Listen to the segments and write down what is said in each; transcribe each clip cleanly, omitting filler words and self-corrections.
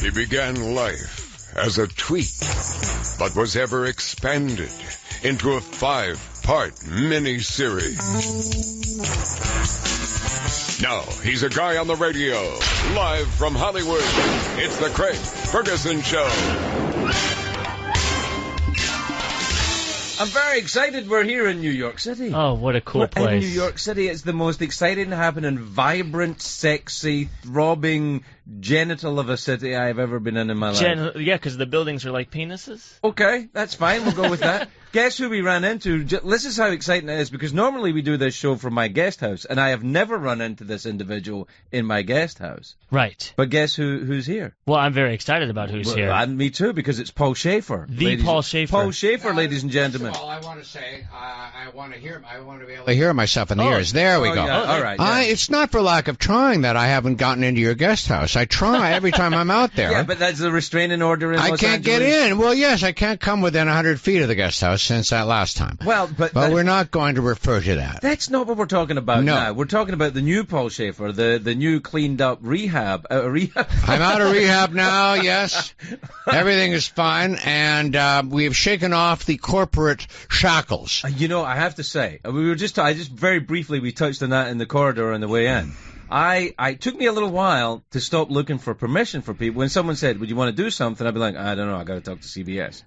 He began life as a tweet, but was ever expanded into a 5-part mini-series. Now, he's a guy on the radio, live from Hollywood. It's the Craig Ferguson Show. I'm very excited we're here in New York City. Oh, what a cool place. In New York City, it's the most exciting, happening, vibrant, sexy, throbbing genital of a city I've ever been in my life. Yeah, because the buildings are like penises. Okay, that's fine. We'll go with that. Guess who we ran into? This is how exciting it is, because normally we do this show from my guest house, and I have never run into this individual in my guest house. Right. But guess who's here? Well, I'm very excited about who's here. And me too, because it's Paul Shaffer. Paul Shaffer. Paul Shaffer, ladies and gentlemen. All I want to say, I want to hear. I want to be able to hear myself in the ears. There we go. Yeah. All right. Yeah. It's not for lack of trying that I haven't gotten into your guest house. I try every time I'm out there. Yeah, but that's the restraining order in Los Angeles. I can't get in. Well, yes, I can't come within 100 feet of the guest house since that last time. Well, but we're not going to refer to that. That's not what we're talking about now. We're talking about the new Paul Shaffer, the new cleaned up rehab. I'm out of rehab now, yes. Everything is fine, and we have shaken off the corporate shackles. I have to say, I just very briefly, we touched on that in the corridor on the way in. It took me a little while to stop looking for permission for people. When someone said, would you want to do something? I'd be like, I don't know, I got to talk to CBS.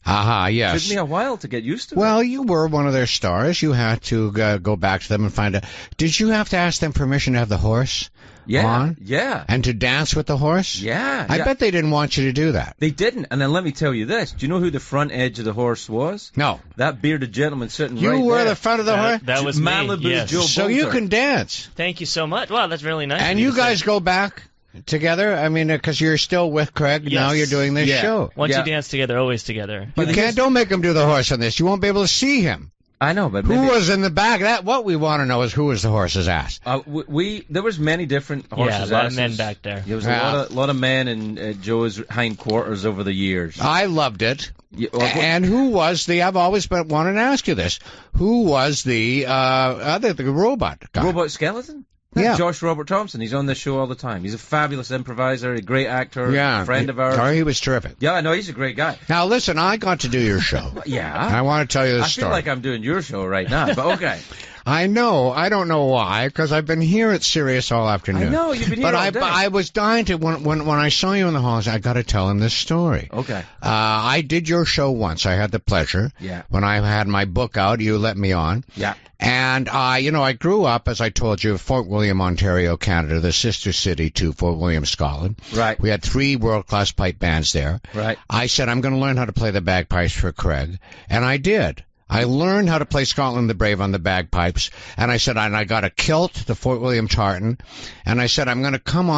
Yes. It took me a while to get used to it. Well, you were one of their stars. You had to go back to them and find out. Did you have to ask them permission to have the horse on? Yeah. And to dance with the horse? Yeah. I bet they didn't want you to do that. They didn't. And then let me tell you this. Do you know who the front edge of the horse was? No. That bearded gentleman sitting right there. You were the front of the horse? That was Malibu me, yes. Joe So Bolter. you can dance. Thank you so much. Wow, that's really nice. And you guys go back together? I mean, because you're still with Craig. Yes. Now you're doing this show. Once you dance together, always together. Don't make him do the horse on this. You won't be able to see him. I know, but who was in the back? What we want to know is who was the horse's ass. There was many different horses' asses. Yeah, a lot of men back there. There was a lot of men in Joe's hindquarters over the years. I loved it. And who was I've always wanted to ask you this. Who was the robot guy? Robot skeleton? Yeah. Josh Robert Thompson. He's on this show all the time. He's a fabulous improviser, a great actor, a friend of ours. He was terrific. Yeah, I know. He's a great guy. Now, listen, I got to do your show. Yeah. I want to tell you this I story. feel like I'm doing your show right now, but okay. I know. I don't know why, because I've been here at Sirius all afternoon. I know. You've been here all day. But I was dying to, when I saw you in the hall, I said, I got to tell him this story. Okay. I did your show once. I had the pleasure. Yeah. When I had my book out, you let me on. Yeah. And, I grew up, as I told you, Fort William, Ontario, Canada, the sister city to Fort William, Scotland. Right. We had 3 world-class pipe bands there. Right. I said, I'm going to learn how to play the bagpipes for Craig. And I did. I learned how to play Scotland the Brave on the bagpipes, and I said, and I got a kilt, the Fort William tartan, and I said, I want to come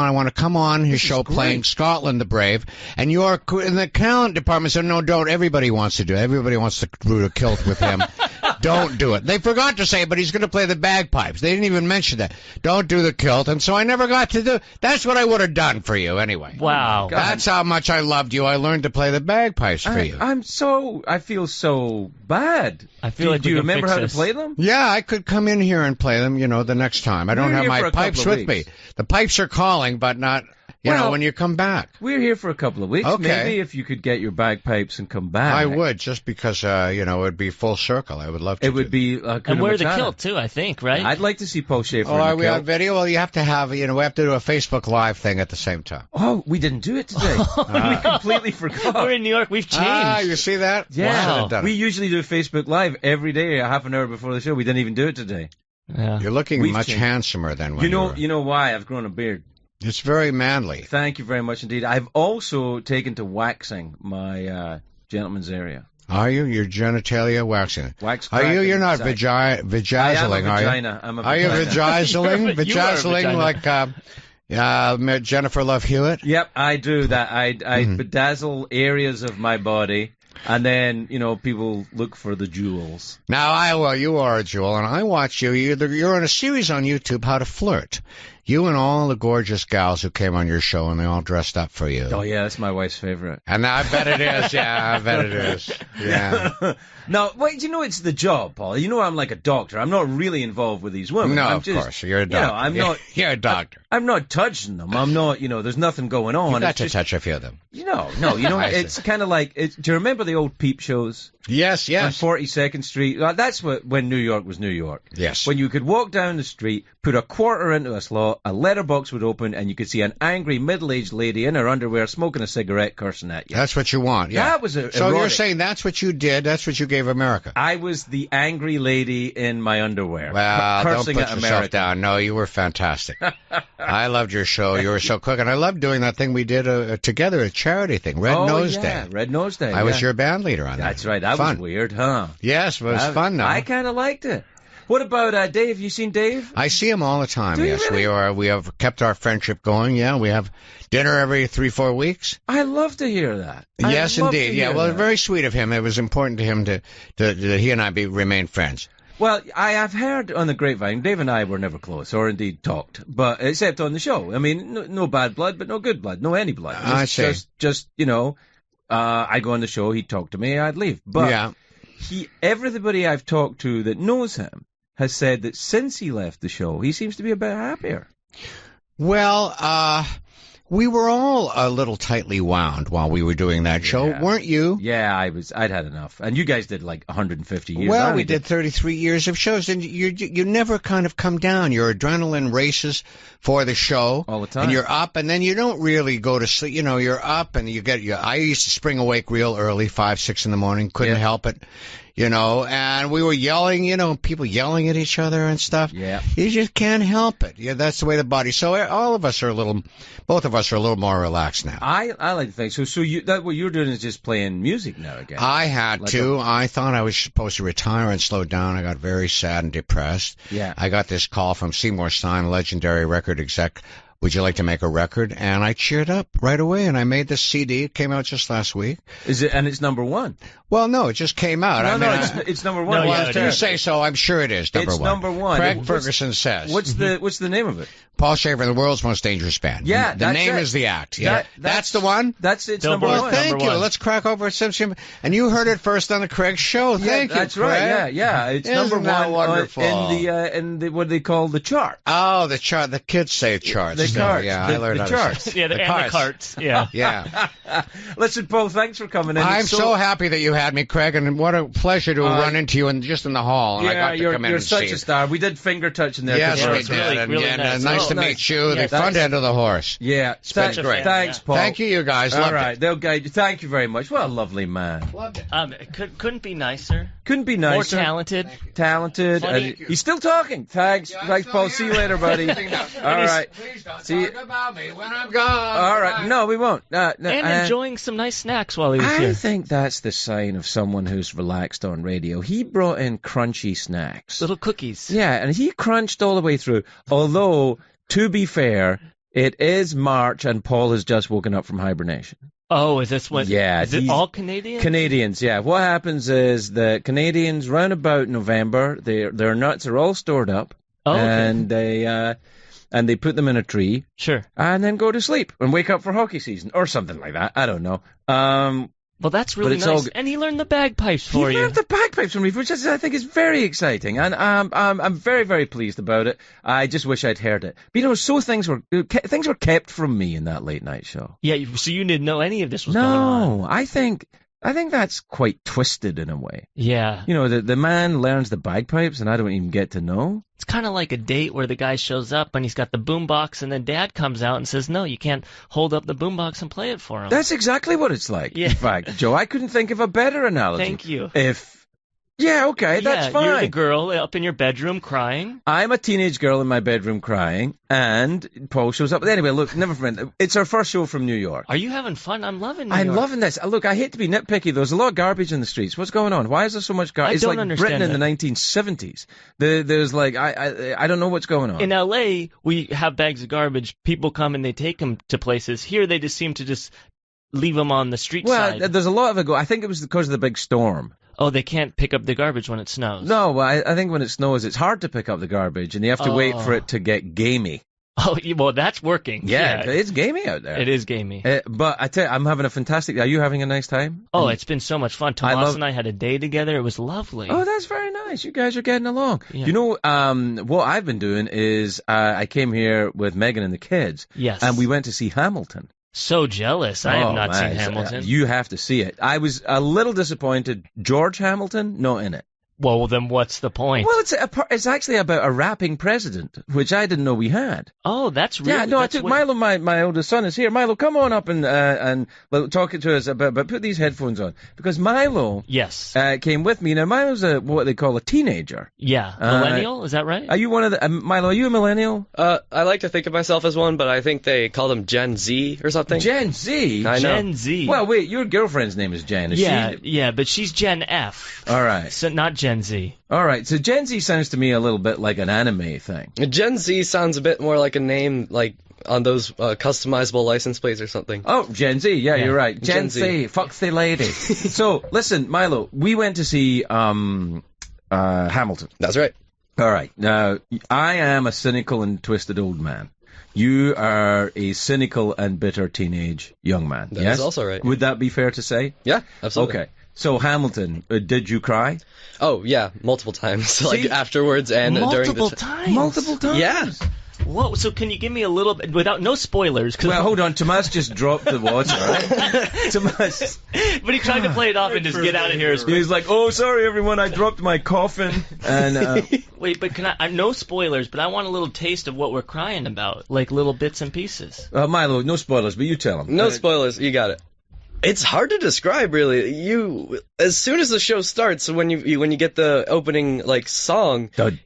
on his show playing Scotland the Brave, and you're in the talent department said, no, don't, everybody wants to do it. Everybody wants to do a kilt with him. Don't do it. They forgot to say, but he's going to play the bagpipes. They didn't even mention that. Don't do the kilt, and so I never got to do. That's what I would have done for you anyway. Wow. That's how much I loved you. I learned to play the bagpipes for you. I feel so bad. I feel like do you remember how this. to play them? Yeah, I could come in here and play them, the next time. I don't have my pipes with me. The pipes are calling, but not, when you come back. We're here for a couple of weeks. Okay. Maybe if you could get your bagpipes and come back. I would, just because, it would be full circle. I would love to. It would be and wear the kilt, too, I think, right? I'd like to see Paul Shaffer in are the we kilt. on video? Well, you have to have, we have to do a Facebook Live thing at the same time. Oh, we didn't do it today. We completely forgot. We're in New York. We've changed. You see that? Yeah. Wow. We usually do Facebook Live every day, a half an hour before the show. We didn't even do it today. Yeah. You're looking much handsomer than when you know why? I've grown a beard. It's very manly. Thank you very much indeed. I've also taken to waxing my gentleman's area. Are you? Your genitalia waxing? Wax. Are you? You're not vagizzling, are you? I'm a Are you vagina. vagizzling like Jennifer Love Hewitt? Yep, I do that. I bedazzle areas of my body. And then, people look for the jewels. Now, you are a jewel, and I watch you. You're on a series on YouTube, How to Flirt. You and all the gorgeous gals who came on your show, and they all dressed up for you. Oh, yeah, that's my wife's favorite. And I bet it is. Yeah, I bet it is. Yeah. No, wait, you know it's the job, Paul. You know I'm like a doctor. I'm not really involved with these women. No, I'm of just, course. You're a doctor. I'm not. You're a doctor. I'm not touching them. I'm not, there's nothing going on. You got it's to just, touch a few of them. No, it's kind of like, do you remember the old peep shows? Yes. On 42nd Street. That's when New York was New York. Yes. When you could walk down the street, put a quarter into a slot, a letterbox would open, and you could see an angry middle-aged lady in her underwear smoking a cigarette, cursing at you. That's what you want. Yeah. That was So erotic. you're saying that's what you did? That's what you gave America? I was the angry lady in my underwear. Well, don't cursing put at yourself America. down. No, you were fantastic. I loved your show. You were so quick. And I loved doing that thing we did together, a charity thing, Red Nose Day. Red Nose Day. I was your band leader on that. That's right. That fun. was weird, huh? Yes, it was fun, though. I kind of liked it. What about Dave? You seen Dave? I see him all the time. Do you Yes, really? we have kept our friendship going. Yeah, we have dinner every 3-4 weeks. I love to hear that. Yes, I love indeed. to Yeah, hear well, that. very sweet of him. It was important to him that he and I remain friends. Well, I have heard on the grapevine, Dave and I were never close, or indeed talked, but except on the show. I mean, no bad blood, but no good blood, no any blood. I see. Just I'd go on the show, he'd talk to me, I'd leave. But Yeah. everybody I've talked to that knows him has said that since he left the show, he seems to be a bit happier. Well, we were all a little tightly wound while we were doing that show, Yeah. weren't you? Yeah, I'd had enough. And you guys did like 150 years. I Well, only we did 33 years of shows, and you never kind of come down. Your adrenaline races for the show all the time. and you're up, and then you don't really go to sleep. You're up, and I used to spring awake real early, 5, 6 in the morning. Couldn't Yeah. help it. And we were yelling, people yelling at each other and stuff. Yeah. You just can't help it. Yeah, that's the way the body. So all of us are both of us are a little more relaxed now. I like to think so. So what you're doing is just playing music now again. I had Like to. I thought I was supposed to retire and slow down. I got very sad and depressed. Yeah. I got this call from Seymour Stein, legendary record exec. Would you like to make a record? And I cheered up right away, and I made this CD. It came out just last week. Is it? And it's number one. Well, no, it just came out. It's number one. No, well, yeah, if it you is. say so, I'm sure it is number It's one. number one. Craig What's- Ferguson says. What's the name of it? Paul Shaffer, the world's most dangerous band. Yeah, the that's name it. is the act. Yeah, That's that's the one. It's Billboard. number Well, one. thank Number you. one. Let's crack over some. And you heard it first on the Craig Show. Thank you, That's right. Craig. Yeah. It's Isn't number that one wonderful? in the what they call the chart. Oh, the chart. The kids say charts. The charts. Yeah, The- I learned the how charts. to say Yeah, and the carts. Yeah. Yeah. Listen, Paul, thanks for coming in. I'm It's so happy that you had me, Craig, and what a pleasure to run into you just in the hall. And I got to you're come in and such see a you. star. We did finger touching there. Yes, Yeah, we it's did. really, and, really and, nice. nice to Nice. meet you. Yeah, the front end of the horse. Yeah. Such a great. fan, Thanks, yeah. Paul. Thank you guys. All Loved right, it. they'll guide you. Thank you very much. What a lovely man. Loved it. Couldn't be nicer. Couldn't be More nicer. talented. Talented. Funny. He's still talking. Thanks. Thanks, Paul. See you later, buddy. All right. Please don't See- talk about me when I'm gone. All right. No, we won't. No, And enjoying some nice snacks while he was I here. think that's the sign of someone who's relaxed on radio. He brought in crunchy snacks. Little cookies. Yeah, and he crunched all the way through. Although, to be fair, it is March and Paul has just woken up from hibernation. Oh, is this what? Yeah, Is it he's- all Canadian? Canadians, yeah. What happens is the Canadians, round about November, their nuts are all stored up, Oh, okay. and they put them in a tree, Sure. and then go to sleep and wake up for hockey season or something like that. I don't know. Well, that's really it's all nice. good. And he learned the bagpipes He for you. learned the bagpipes from me, which I think is very exciting, and I'm very, very pleased about it. I just wish I'd heard it. But so things were kept from me in that late night show. Yeah, so you didn't know any of this was going on. No, I think that's quite twisted in a way. Yeah. The man learns the bagpipes, and I don't even get to know. It's kind of like a date where the guy shows up and he's got the boombox, and then Dad comes out and says, "No, you can't hold up the boombox and play it for him." That's exactly what it's like. Yeah. In fact, Joe, I couldn't think of a better analogy. Thank you. Yeah, okay, that's yeah, fine. You're the girl up in your bedroom crying. I'm a teenage girl in my bedroom crying, and Paul shows up. But anyway, look, never mind. It's our first show from New York. Are you having fun? I'm loving New I'm York. loving this. Look, I hate to be nitpicky. There's a lot of garbage in the streets. What's going on? Why is there so much garbage? I It's don't like understand Britain in that. the 1970s. There's like I don't know what's going on. In L.A., we have bags of garbage. People come and they take them to places. Here, they just seem to just leave them on the street well, side. there's a lot of it. I think it was because of the big storm. Oh, they can't pick up the garbage when it snows. No, I think when it snows, it's hard to pick up the garbage, and you have to wait for it to get gamey. Oh, well, that's working. Yeah, it's gamey out there. It is gamey. But I tell you, I'm having a fantastic. Are you having a nice time? Oh, it's been so much fun. Tomas and I had a day together. It was lovely. Oh, that's very nice. You guys are getting along. Yeah. You know, what I've been doing is I came here with Megan and the kids. Yes. And we went to see Hamilton. So jealous. I have not man, seen Hamilton. You have to see it. I was a little disappointed. George Hamilton, not in it. Well, then what's the point? Well, it's actually about a rapping president, which I didn't know we had. Oh, that's really... Yeah, no, I took Milo, my oldest son is here. Milo, come on up and talk to us about, but put these headphones on. Because Milo came with me. Now, Milo's what they call a teenager. Yeah, millennial, is that right? Are you one of the... Milo, are you a millennial? I like to think of myself as one, but I think they call them Gen Z or something. Gen Z? I know. Gen Z. Well, wait, your girlfriend's name is Jen. Is yeah, she... yeah, but she's Gen F. All right. So not Gen Z. All right, so Gen Z sounds to me a little bit like an anime thing. Gen Z sounds a bit more like a name like on those customizable license plates or something. Oh, Gen Z, yeah, you're right. Gen Z. Z, fuck the lady. So, listen, Milo, we went to see Hamilton. That's right. All right, now, I am a cynical and twisted old man. You are a cynical and bitter teenage young man. That yes? is also right. Would that be fair to say? Yeah, absolutely. Okay. So, Hamilton, did you cry? Oh, yeah, multiple times. Like afterwards and during the times? Multiple times? Yeah. Whoa, so can you give me a little bit, without no spoilers? Well, hold on, Tomas just dropped the watch, all right? Tomas. But he tried to play it off and just get out of here. He's like, oh, sorry, everyone, I dropped my coffin. And Wait, but can I no spoilers, but I want a little taste of what we're crying about, like little bits and pieces. Milo, no spoilers, but you tell him. No spoilers, you got it. It's hard to describe, really. As soon as the show starts, when you get the opening song, and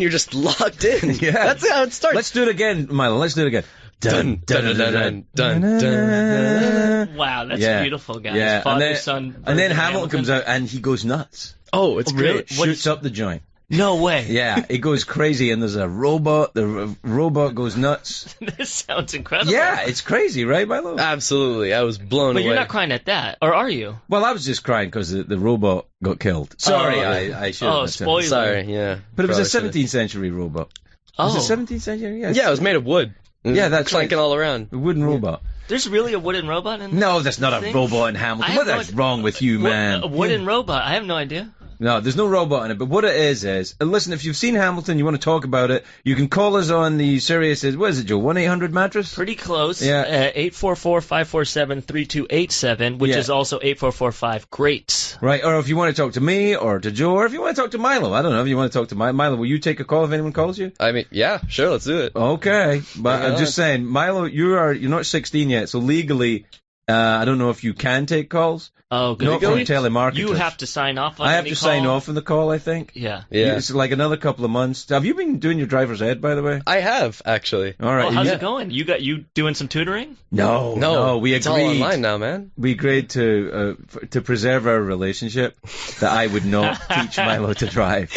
you're just locked in. Yeah, that's how it starts. Let's do it again, Milo. Let's do it again. Dun dun dun dun dun. Wow, that's beautiful, guys. Yeah, Father, son, and then Hamilton comes out and he goes nuts. Oh, it's great. Shoots up the joint. No way. Yeah, it goes crazy, and there's a robot. The robot goes nuts. This sounds incredible. Yeah, it's crazy, right, Milo? Absolutely, I was blown away. But you're not crying at that, or are you? Well, I was just crying because the robot got killed. Sorry, I should. Oh, spoiler. Sorry, yeah. But it was a 17th century robot. Oh. Was it 17th century? Yeah, it was made of wood. Yeah, that's clanking all around. A wooden robot. There's really a wooden robot in this? No, that's not a robot in Hamilton. What is wrong with you, man? A wooden robot? I have no idea. No, there's no robot in it, but what it is, listen, if you've seen Hamilton, you want to talk about it, you can call us on the Sirius, what is it, Joe, 1-800-MATTRESS? Pretty close. Yeah. 844-547-3287, which is also 8445-GREAT. Right, or if you want to talk to me, or to Joe, or if you want to talk to Milo, I don't know, if you want to talk to Milo, will you take a call if anyone calls you? I mean, yeah, sure, let's do it. Okay, but I'm just saying, Milo, you're not 16 yet, so legally, I don't know if you can take calls. Oh, good. Not from telemarketers. You have to sign off on I have to sign off on the call, I think. Yeah. It's like another couple of months. Have you been doing your driver's ed, by the way? I have, actually. All right. Oh, how's it going? You doing some tutoring? No, we agreed. It's all online now, man. We agreed to preserve our relationship that I would not teach Milo to drive.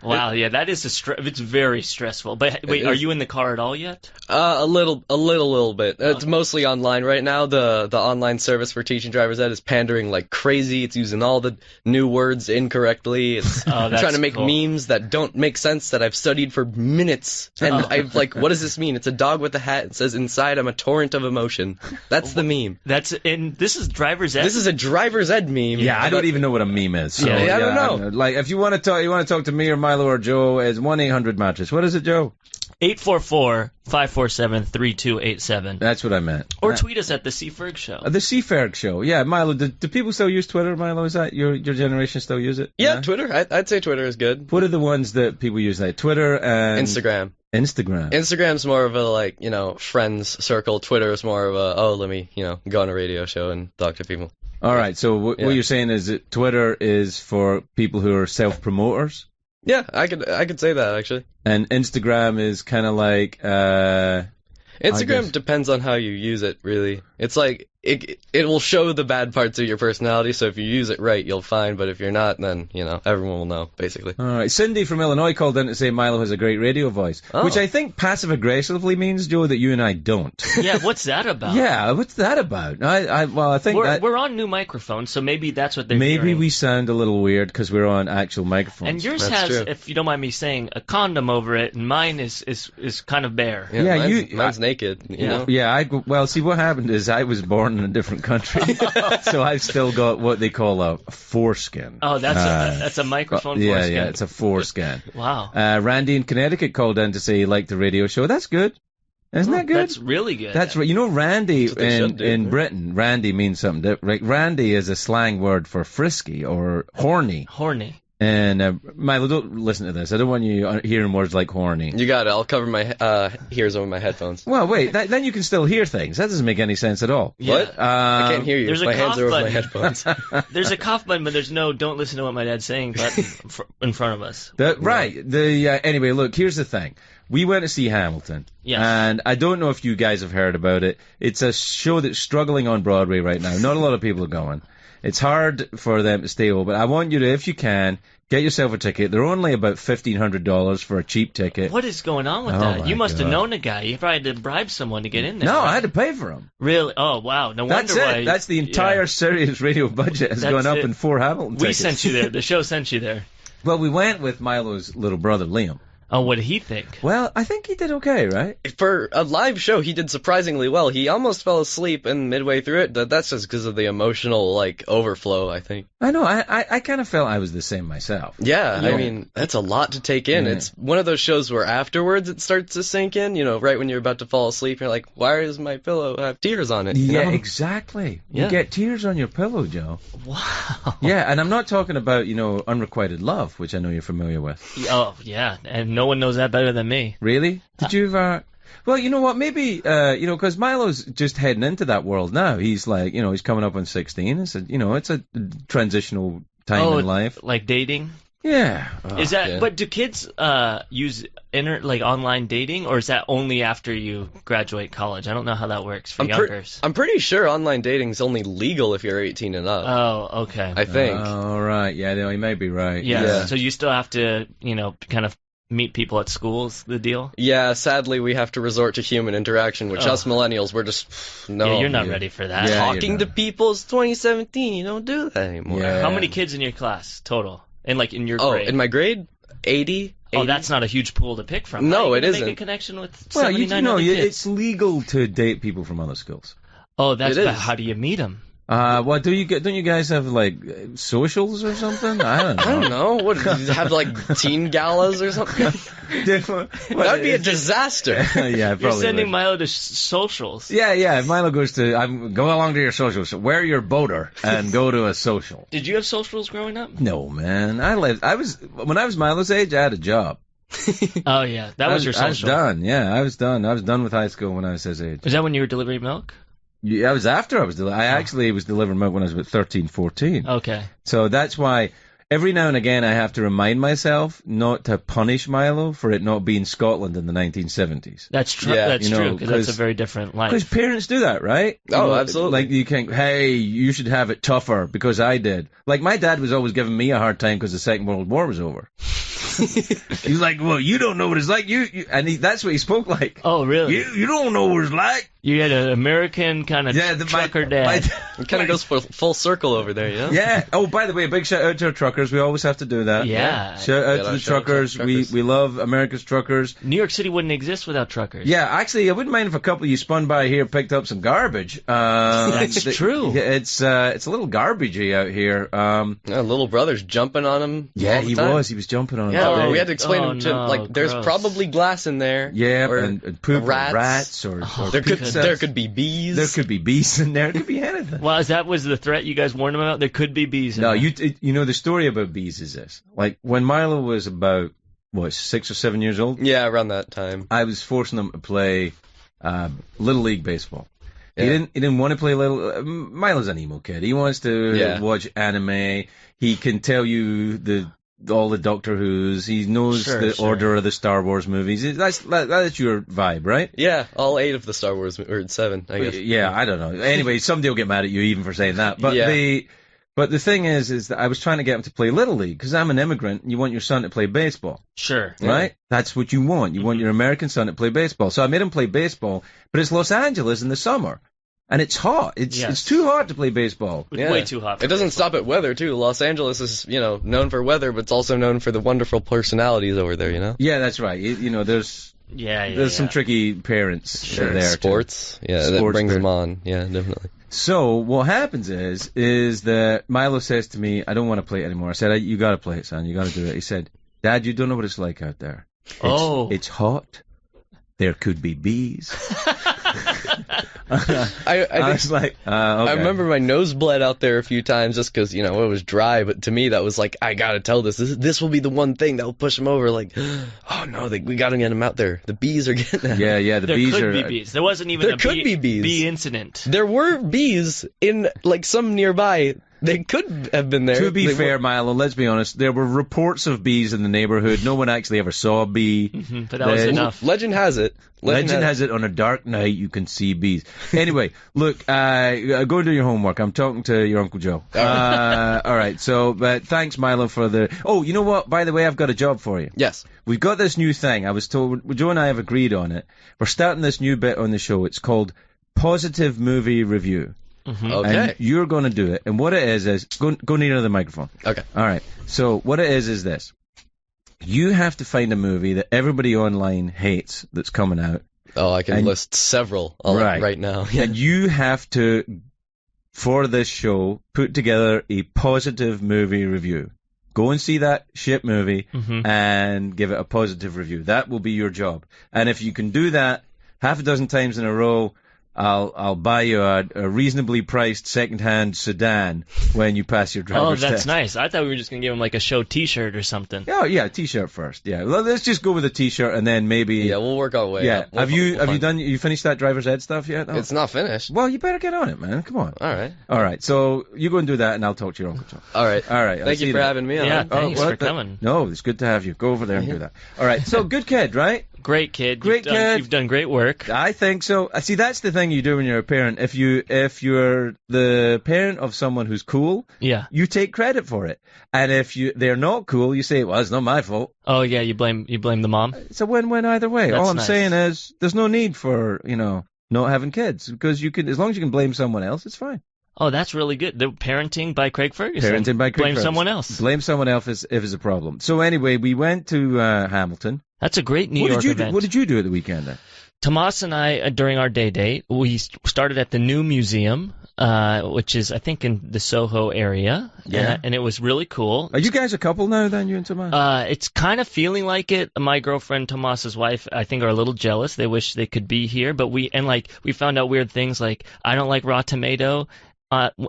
Wow, yeah, that is it's very stressful. But wait, are you in the car at all yet? A little bit. It's mostly online right now. The online service for teaching driver's ed is pandering like crazy. It's using all the new words incorrectly. It's trying to make memes that don't make sense that I've studied for minutes. And I've what does this mean? It's a dog with a hat. It says inside I'm a torrent of emotion. That's the meme. This is driver's ed. This is a driver's ed meme. Yeah, I don't even know what a meme is. So, I don't know. Like if you want to talk to me or Milo or Joe, it's 1-800-MATTRESS. What is it, Joe? 844-547-3287. That's what I meant. Or tweet us at the C Ferg Show. The C Ferg Show. Yeah, Milo. Do people still use Twitter? Milo, is that your generation still use it? Yeah, Twitter. I'd say Twitter is good. What are the ones that people use? Like Twitter and Instagram. Instagram's more of a friends circle. Twitter is more of a let me go on a radio show and talk to people. All right. So what you're saying is that Twitter is for people who are self-promoters. Yeah, I could say that actually. And Instagram is kind of like Instagram depends on how you use it, really. It's like it will show the bad parts of your personality, so if you use it right, you'll find, but if you're not, then, everyone will know, basically. All right. Cindy from Illinois called in to say Milo has a great radio voice, which I think passive-aggressively means, Joe, that you and I don't. Yeah, what's that about? Yeah, what's that about? I think we're on new microphones, so maybe that's what they're Maybe hearing. we sound a little weird because we're on actual microphones. And yours That's has, true. if you don't mind me saying, a condom over it, and mine is kind of bare. Yeah, mine's naked, you know? Yeah, well, see, what happened is I was born in a different country, so I've still got what they call a foreskin. Oh, that's a microphone foreskin. Yeah, it's a foreskin. Wow. Randy in Connecticut called in to say he liked the radio show. That's good. Isn't that good? That's really good. That's right. You know, Randy in right? Britain, Randy means something different. Like, Randy is a slang word for frisky or horny. Horny. And Milo, don't listen to this. I don't want you hearing words like horny. You got it. I'll cover my ears over my headphones. Well, wait. Then you can still hear things. That doesn't make any sense at all. Yeah. What? I can't hear you. There's a my hands cough are over button. my headphones. There's a cough button, but there's no "don't listen to what my dad's saying" button in front of us. Right. Anyway, look. Here's the thing. We went to see Hamilton. Yes. And I don't know if you guys have heard about it. It's a show that's struggling on Broadway right now. Not a lot of people are going. It's hard for them to stay open. I want you to, if you can, get yourself a ticket. They're only about $1,500 for a cheap ticket. What is going on with Oh, that? my You must have God. known a guy. You probably had to bribe someone to get in there. No, right? I had to pay for them. Really? Oh, wow. No That's wonder it. why. That's the entire Sirius Radio budget has That's gone up it. in 4 Hamilton We tickets. sent you there. The show sent you there. Well, we went with Milo's little brother, Liam. Oh, what did he think? Well, I think he did okay, right? For a live show, he did surprisingly well. He almost fell asleep midway through it. That's just because of the emotional, overflow, I think. I know. I kind of felt I was the same myself. Yeah, I mean, that's a lot to take in. Yeah. It's one of those shows where afterwards it starts to sink in, right when you're about to fall asleep, you're like, why does my pillow have tears on it? You Yeah, know? exactly. Yeah. You get tears on your pillow, Joe. Wow. Yeah, and I'm not talking about, unrequited love, which I know you're familiar with. Oh, yeah. And no one knows that better than me. Really? Did you well, you know what? Maybe, because Milo's just heading into that world now. He's like, he's coming up on 16. It's a transitional time in life. Like dating? Yeah. Is that? yeah. But do kids use online dating, or is that only after you graduate college? I don't know how that works for youngers. I'm pretty sure online dating's only legal if you're 18 and up. Oh, okay. I think. All right. Yeah, no, you may be right. yeah. yeah. So you still have to, kind of meet people at schools. The deal. Yeah, sadly we have to resort to human interaction, which us millennials, we're just, no. Yeah, you're not ready for that. Yeah. Talking to people is 2017, you don't do that anymore. Yeah. How many kids in your class total? In your Oh, grade? in my grade? 80? Oh, that's not a huge pool to pick from. No, How are you it gonna isn't. Make a connection with Well, 79 other kids? it's legal to date people from other schools. Oh, that's It bad. is. How do you meet them? Well, don't you guys have socials or something? I don't know. I don't know. What, do you have teen galas or something? That would be a disaster. Yeah, probably. You're sending would. Milo to socials. Yeah. If Milo goes to, go along to your socials. Wear your boater and go to a social. Did you have socials growing up? No, man. When I was Milo's age, I had a job. Oh yeah, that was your social. I was done. Yeah, I was done. I was done with high school when I was his age. Was that when you were delivering milk? Yeah, I was after I was. I actually was delivering milk when I was about 13, 14. Okay. So that's why every now and again I have to remind myself not to punish Milo for it not being Scotland in the 1970s. That's true. Yeah, That's true because that's a 'cause- very different Because life. parents do that, right? Oh, absolutely. Like you can't. Hey, you should have it tougher because I did. Like my dad was always giving me a hard time because the Second World War was over. He's like, well, you don't know what it's like. That's what he spoke like. Oh really? You don't know what it's like. You had an American kind of trucker dad. It kind of goes full circle over there, you know? Yeah. Oh, by the way, a big shout out to our truckers. We always have to do that. Yeah. Shout out Yeah, to the shout out to truckers. truckers. We love America's truckers. New York City wouldn't exist without truckers. Yeah, actually, I wouldn't mind if a couple of you spun by here, picked up some garbage. That's true. Yeah, it's a little garbagey out here. Yeah, little brother's jumping on him. Yeah, all the he time. was. He was jumping on. Yeah, him. we had to explain Oh, him to, no, there's gross. probably glass in there. Yeah, or and poop rats. or rats or There could pizza. there could be bees. There could be bees in there. It could be anything. Well, that was the threat you guys warned him about. There could be bees in No, there. you know the story about bees is this. Like when Milo was about 6 or 7 years old, Yeah, around that time. I was forcing him to play little league baseball. Yeah. He didn't want to play little. Milo's an emo kid. He wants to Yeah. watch anime. He can tell you the all the Doctor Who's. He knows the order of the Star Wars movies. That's your vibe, right? Yeah, all 8 of the Star Wars, or 7, I guess. Yeah, I don't know. Anyway, somebody will get mad at you even for saying that. But the thing is that I was trying to get him to play Little League because I'm an immigrant and you want your son to play baseball. Sure. Right? That's what you want. You want your American son to play baseball. So I made him play baseball, but it's Los Angeles in the summer. And it's hot. It's too hot to play baseball. It's way too hot. It doesn't stop at weather, too. Los Angeles is, known for weather, but it's also known for the wonderful personalities over there, Yeah, that's right. There's some tricky parents there. Sports. Too. That brings them on. Yeah, definitely. So what happens is that Milo says to me, I don't want to play it anymore. I said, you got to play it, son. You got to do it. He said, Dad, you don't know what it's like out there. It's hot. There could be bees. I was like, okay. I remember my nose bled out there a few times just because, it was dry. But to me, that was like, I got to tell this will be the one thing that will push him over. Like, oh, no, we got to get him out there. The bees are getting out. Yeah, the bees are... There could be bees. There wasn't even bee incident. There were bees in, some nearby. They could have been there. To be fair, Milo, let's be honest, there were reports of bees in the neighborhood. No one actually ever saw a bee. But that was enough. Legend has it. Legend has it on a dark night you can see bees. Anyway, look, go and do your homework. I'm talking to your Uncle Joe. All right, so but thanks, Milo, for the... Oh, you know what? By the way, I've got a job for you. Yes. We've got this new thing. I was told, Joe and I have agreed on it. We're starting this new bit on the show. It's called Positive Movie Review. Okay. And you're going to do it. And what it is go near the microphone. Okay. All right. So what it is this. You have to find a movie that everybody online hates that's coming out. Oh, I can list several right now. Yeah. And you have to, for this show, put together a positive movie review. Go and see that shit movie and give it a positive review. That will be your job. And if you can do that half a dozen times in a row, I'll buy you a reasonably priced second-hand sedan when you pass your driver's test. Oh, that's nice. I thought we were just going to give him like a show T-shirt or something. Oh, yeah, T-shirt first. Yeah, well, let's just go with a T-shirt and then maybe... Yeah, we'll work our way up. Have you finished that driver's ed stuff yet? No? It's not finished. Well, you better get on it, man. Come on. All right. So you go and do that and I'll talk to your Uncle Joe. All right. Thank you for having me on. Yeah, thanks for coming. No, it's good to have you. Go over there and do that. All right. So good kid, right? Great kid. You've done great work. I think so. See, that's the thing you do when you're a parent. If you're the parent of someone who's cool, you take credit for it. And if they're not cool, you say, well, it's not my fault. Oh yeah, you blame the mom. It's a win-win either way. All I'm saying is there's no need for, not having kids because you can, as long as you can blame someone else, it's fine. Oh, that's really good. The Parenting by Craig Ferguson. Blame someone else. Blame someone else if it's a problem. So anyway, we went to Hamilton. That's a great New York event. What did you do at the weekend then? Tomas and I, during our day date, we started at the new museum, which is, I think, in the Soho area. Yeah. And it was really cool. Are you guys a couple now, then, you and Tomas? It's kind of feeling like it. My girlfriend, Tomas's wife, I think, are a little jealous. They wish they could be here. But we found out weird things like I don't like raw tomato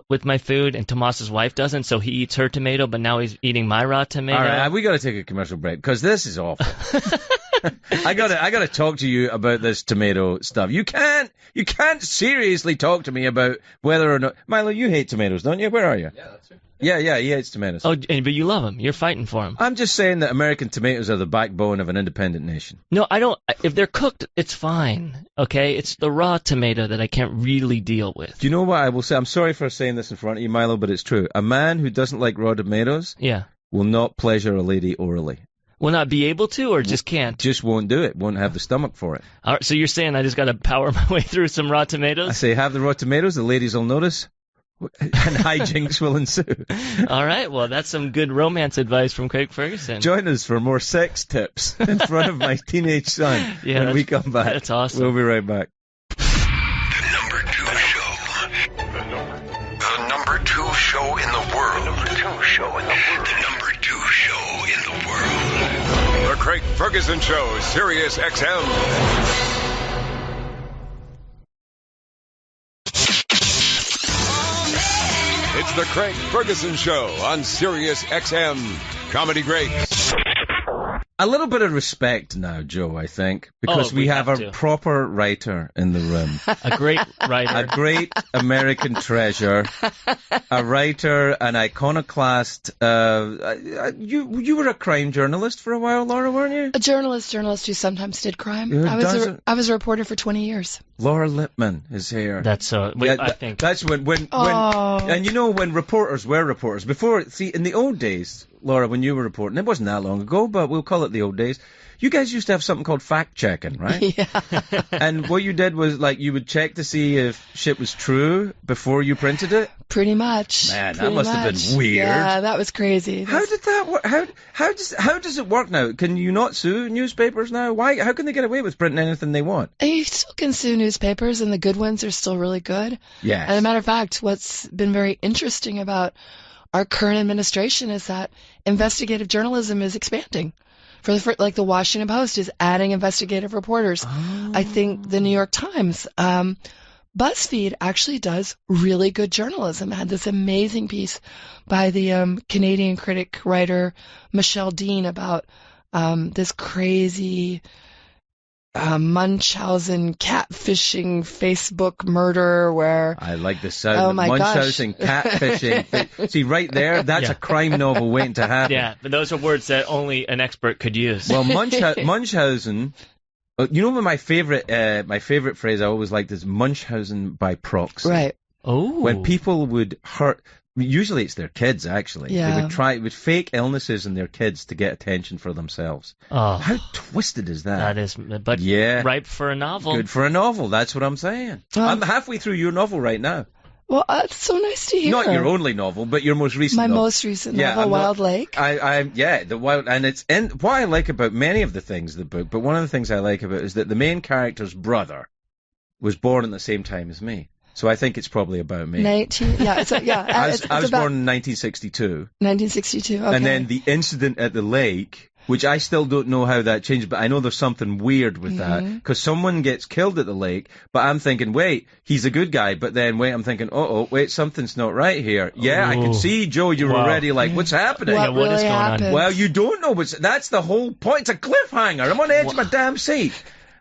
with my food, and Tomas's wife doesn't, so he eats her tomato, but now he's eating my raw tomato. All right, we got to take a commercial break because this is awful. I gotta talk to you about this tomato stuff. You can't seriously talk to me about whether or not Milo. You hate tomatoes, don't you? Where are you? Yeah, that's right. Yeah, he hates tomatoes. Oh, but you love them. You're fighting for them. I'm just saying that American tomatoes are the backbone of an independent nation. No, I don't. If they're cooked, it's fine. Okay, it's the raw tomato that I can't really deal with. Do you know what I will say? I'm sorry for saying this in front of you, Milo, but it's true. A man who doesn't like raw tomatoes, will not pleasure a lady orally. Will not be able to, or just can't? Just won't do it. Won't have the stomach for it. All right, so you're saying I just got to power my way through some raw tomatoes? I say have the raw tomatoes. The ladies will notice. And hijinks will ensue. All right, well, that's some good romance advice from Craig Ferguson. Join us for more sex tips in front of my teenage son when we come back. That's awesome. We'll be right back. The number two show in the world. The number two show in the world. The Craig Ferguson Show, Sirius XM. It's the Craig Ferguson Show on Sirius XM. Comedy greats A little bit of respect now, Joe, I think, because we have a proper writer in the room. A great writer. A great American treasure. A writer, an iconoclast. You were a crime journalist for a while, Laura, weren't you? A journalist who sometimes did crime. I was a reporter for 20 years. Laura Lippman is here. That's so. I think that's when and you know when reporters were reporters before. See, in the old days, Laura, when you were reporting, it wasn't that long ago, but we'll call it the old days. You guys used to have something called fact checking, right? Yeah. And what you did was like you would check to see if shit was true before you printed it. Pretty much. Man, that must have been weird. Yeah, that was crazy. How did that work? How does it work now? Can you not sue newspapers now? Why? How can they get away with printing anything they want? You still can sue newspapers, and the good ones are still really good. Yes. As a matter of fact, what's been very interesting about our current administration is that investigative journalism is expanding. Like the Washington Post is adding investigative reporters. Oh. I think the New York Times, BuzzFeed actually does really good journalism. I had this amazing piece by the Canadian critic writer Michelle Dean about this crazy Munchausen catfishing Facebook murder where... I like the sound of Munchausen catfishing. See, right there, that's a crime novel waiting to happen. Yeah, but those are words that only an expert could use. Well, Munchausen... You know what my favorite phrase I always liked is Munchausen by proxy. Right. Oh. When people would hurt... Usually it's their kids, actually. Yeah. They would fake illnesses in their kids to get attention for themselves. Oh. How twisted is that? That is, but ripe for a novel. Good for a novel, that's what I'm saying. I'm halfway through your novel right now. Well, it's so nice to hear. Not your only novel, but your most recent novel. My most recent novel, Wild Lake. The Wild, and it's what I like about many of the things in the book, but one of the things I like about it is that the main character's brother was born at the same time as me. So I think it's probably about me. I was born in 1962. 1962, okay. And then the incident at the lake, which I still don't know how that changed, but I know there's something weird with that, because someone gets killed at the lake, but I'm thinking, wait, he's a good guy, but then wait, I'm thinking, wait, something's not right here. Yeah, I can see, Joe, you're already like, what's happening? What is going on? Well, you don't know that's the whole point. It's a cliffhanger. I'm on the edge of my damn seat.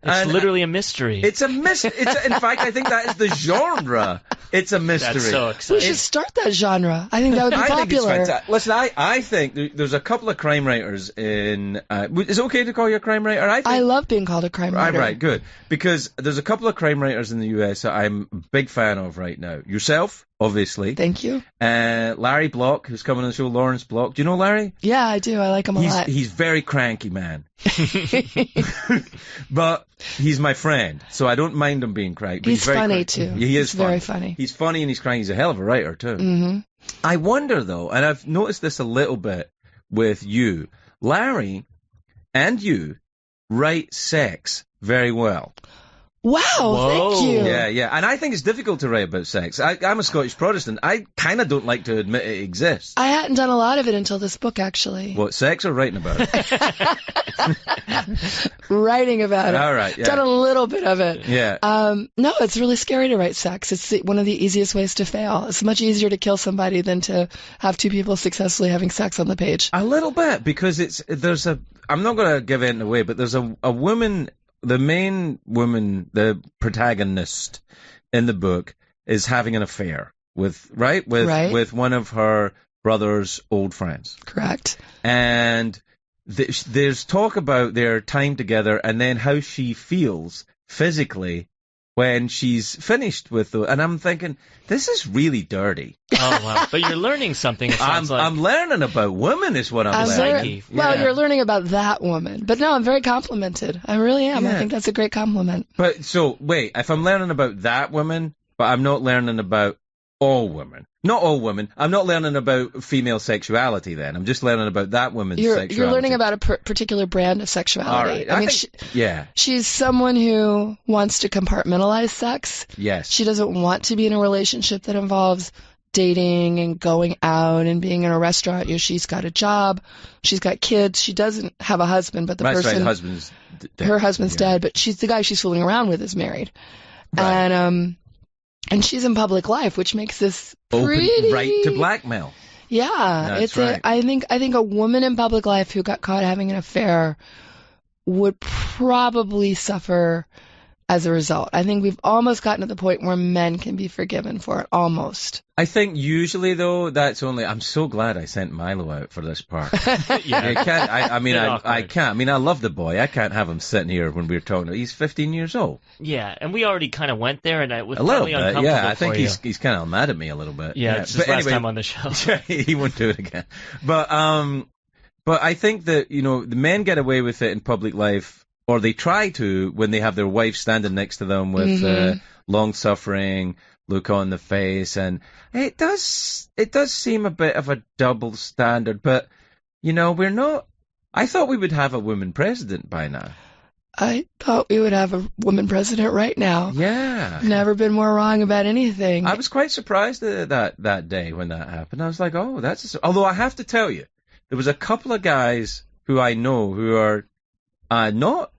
It's literally a mystery. It's a mystery. In fact, I think that is the genre. It's a mystery. That's so exciting. We should start that genre. I think that would be popular. Think it's fantastic. Listen, I think there's a couple of crime writers in... is it okay to call you a crime writer? I love being called a crime writer. Right, good. Because there's a couple of crime writers in the U.S. that I'm a big fan of right now. Yourself, obviously. Thank you. Larry Block, who's coming on the show, Lawrence Block. Do you know Larry? Yeah, I do. I like him a lot. He's very cranky, man. But he's my friend, so I don't mind him being cranky. He's funny, too. He is very funny. He's funny and he's cranky. He's a hell of a writer, too. Mm-hmm. I wonder, though, and I've noticed this a little bit with you, Larry and you write sex very well. Wow, thank you. Yeah. And I think it's difficult to write about sex. I'm a Scottish Protestant. I kind of don't like to admit it exists. I hadn't done a lot of it until this book, actually. What, sex or writing about it? Writing about it. All right, yeah. Done a little bit of it. Yeah. No, it's really scary to write sex. It's one of the easiest ways to fail. It's much easier to kill somebody than to have two people successfully having sex on the page. A little bit, because I'm not going to give it away, but there's a woman... The main woman, the protagonist in the book, is having an affair with one of her brother's old friends. Correct. And there's talk about their time together and then how she feels physically when she's finished with the... And I'm thinking, this is really dirty. Oh, wow. But you're learning something, it sounds like. I'm learning about women is what I'm learning. Well, you're learning about that woman. But no, I'm very complimented. I really am. Yeah. I think that's a great compliment. But, so, wait, if I'm learning about that woman, but I'm not learning about all women. Not all women. I'm not learning about female sexuality then. I'm just learning about that woman's sexuality. You're learning about a particular brand of sexuality. All right. I mean, she's someone who wants to compartmentalize sex. Yes. She doesn't want to be in a relationship that involves dating and going out and being in a restaurant. She's got a job. She's got kids. She doesn't have a husband, but right, her husband's dead. Her husband's dead, but the guy she's fooling around with is married. Right. And she's in public life, which makes this pretty... right to blackmail. Yeah, right. I think a woman in public life who got caught having an affair would probably suffer as a result. I think we've almost gotten to the point where men can be forgiven for it, almost. I think usually, though, that's only... I'm so glad I sent Milo out for this part. Yeah. I can't. I can't. I mean, I love the boy. I can't have him sitting here when we're talking. He's 15 years old. Yeah, and we already kind of went there, and it was A little probably bit, uncomfortable yeah. I think for he's kind of mad at me a little bit. Yeah, it's his last time on the show. He won't do it again. But I think that, you know, the men get away with it in public life, or they try to when they have their wife standing next to them with long-suffering look on the face, and it does seem a bit of a double standard. But you know, we're not. I thought we would have a woman president by now. I thought we would have a woman president right now. Yeah. Never been more wrong about anything. I was quite surprised that day when that happened. I was like, oh, although I have to tell you, there was a couple of guys who I know who are not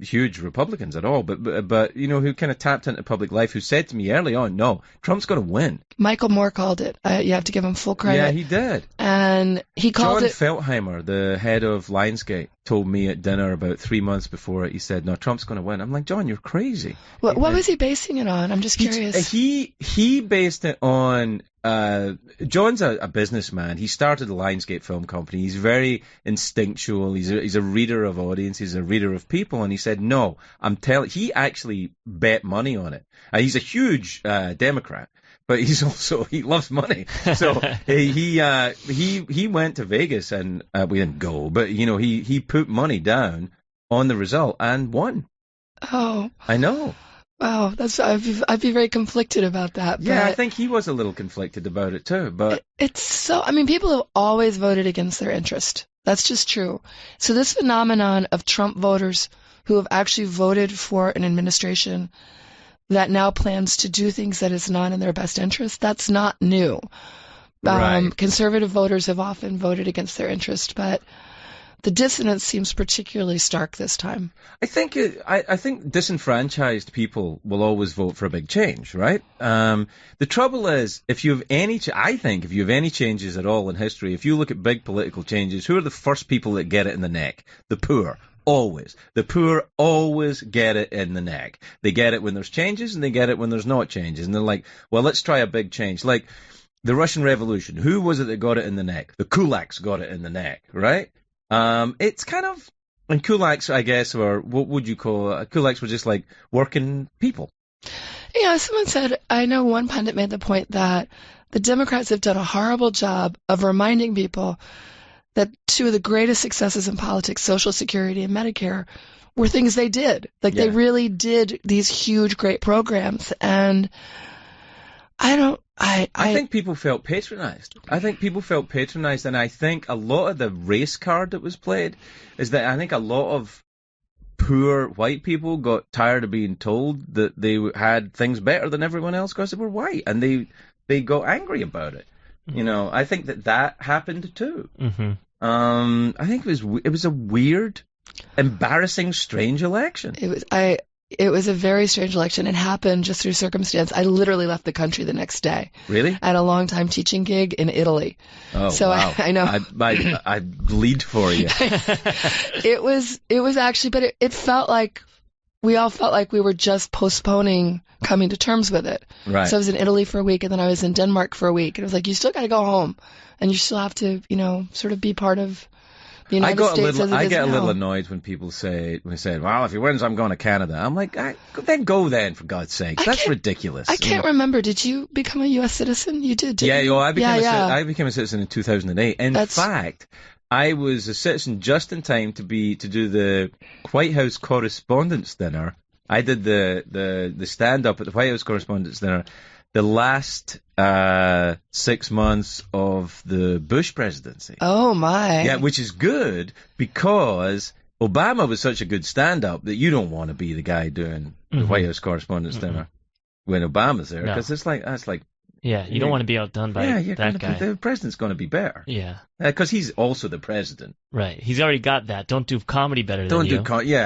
huge Republicans at all, but you know, who kind of tapped into public life, who said to me early on, no, Trump's going to win. Michael Moore called it. You have to give him full credit. Yeah, he did. And he called John it... Feltheimer, the head of Lionsgate, told me at dinner about 3 months before it, he said, no, Trump's going to win. I'm like, John, you're crazy. What was he basing it on? I'm just curious. He based it on... John's a businessman. He started a Lionsgate film company. He's very instinctual. He's a reader of audiences, he's a reader of people. And he said, no, he actually bet money on it. He's a huge Democrat, but he loves money. So he went to Vegas, and we didn't go, but you know, he put money down on the result and won. Oh, I know. Wow, I'd be very conflicted about that. Yeah, I think he was a little conflicted about it too. But it's so. I mean, people have always voted against their interest. That's just true. So this phenomenon of Trump voters who have actually voted for an administration that now plans to do things that is not in their best interest, that's not new. Right. Conservative voters have often voted against their interest, but the dissonance seems particularly stark this time. I think disenfranchised people will always vote for a big change, right? The trouble is, if you have any changes at all in history, if you look at big political changes, who are the first people that get it in the neck? The poor. Always. The poor always get it in the neck. They get it when there's changes, and they get it when there's not changes. And they're like, well, let's try a big change. Like the Russian Revolution. Who was it that got it in the neck? The kulaks got it in the neck, right? It's kind of, and kulaks, I guess, or what would you call it? Kulaks were just like working people. Yeah, someone said, I know one pundit made the point that the Democrats have done a horrible job of reminding people that two of the greatest successes in politics, Social Security and Medicare, were things they did. Like, they really did these huge, great programs. And I think people felt patronized. And I think a lot of the race card that was played is that I think a lot of poor white people got tired of being told that they had things better than everyone else because they were white, and they got angry about it. Mm-hmm. You know, I think that happened too. Mm-hmm. I think it was a weird, embarrassing, strange election. It was a very strange election. It happened just through circumstance. I literally left the country the next day. Really? I had a long-time teaching gig in Italy. Oh, so wow. I know. I bleed for you. It was actually, but it felt like we all felt like we were just postponing coming to terms with it. Right. So I was in Italy for a week, and then I was in Denmark for a week. And it was like, you still got to go home, and you still have to, sort of be part of the United States. I get a little annoyed when people say, well, if he wins, I'm going to Canada. I'm like, then go then, for God's sake. That's ridiculous. I can't remember. Did you become a U.S. citizen? You did, didn't you? I became a citizen in 2008. In fact, I was a citizen just in time to do the White House Correspondents' Dinner. I did the stand-up at the White House Correspondents' Dinner the last 6 months of the Bush presidency. Oh, my. Yeah, which is good because Obama was such a good stand-up that you don't want to be the guy doing the White House Correspondents' Dinner when Obama's there, because that's like... Yeah, you don't want to be outdone by that guy. The president's going to be better. Yeah. Because he's also the president. Right. He's already got that. Don't do comedy better than you.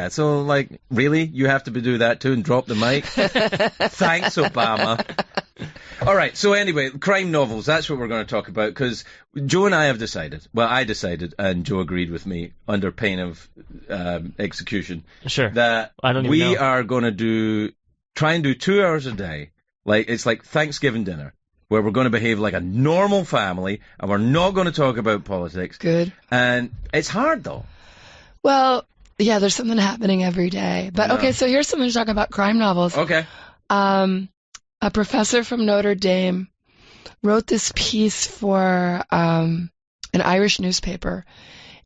So, like, really? You have to do that too and drop the mic? Thanks, Obama. All All right. So anyway, crime novels. That's what we're going to talk about because Joe and I have decided. Well, I decided, and Joe agreed with me under pain of execution. Sure. That I don't even we know. are going to try and do 2 hours a day. It's like Thanksgiving dinner, where we're going to behave like a normal family, and we're not going to talk about politics. Good. And it's hard though. Well, yeah, there's something happening every day. But okay, so here's something to talk about crime novels. Okay. A professor from Notre Dame wrote this piece for an Irish newspaper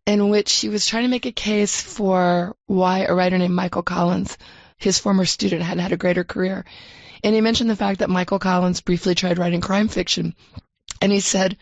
in which he was trying to make a case for why a writer named Michael Collins, his former student, hadn't had a greater career. And he mentioned the fact that Michael Collins briefly tried writing crime fiction. And he said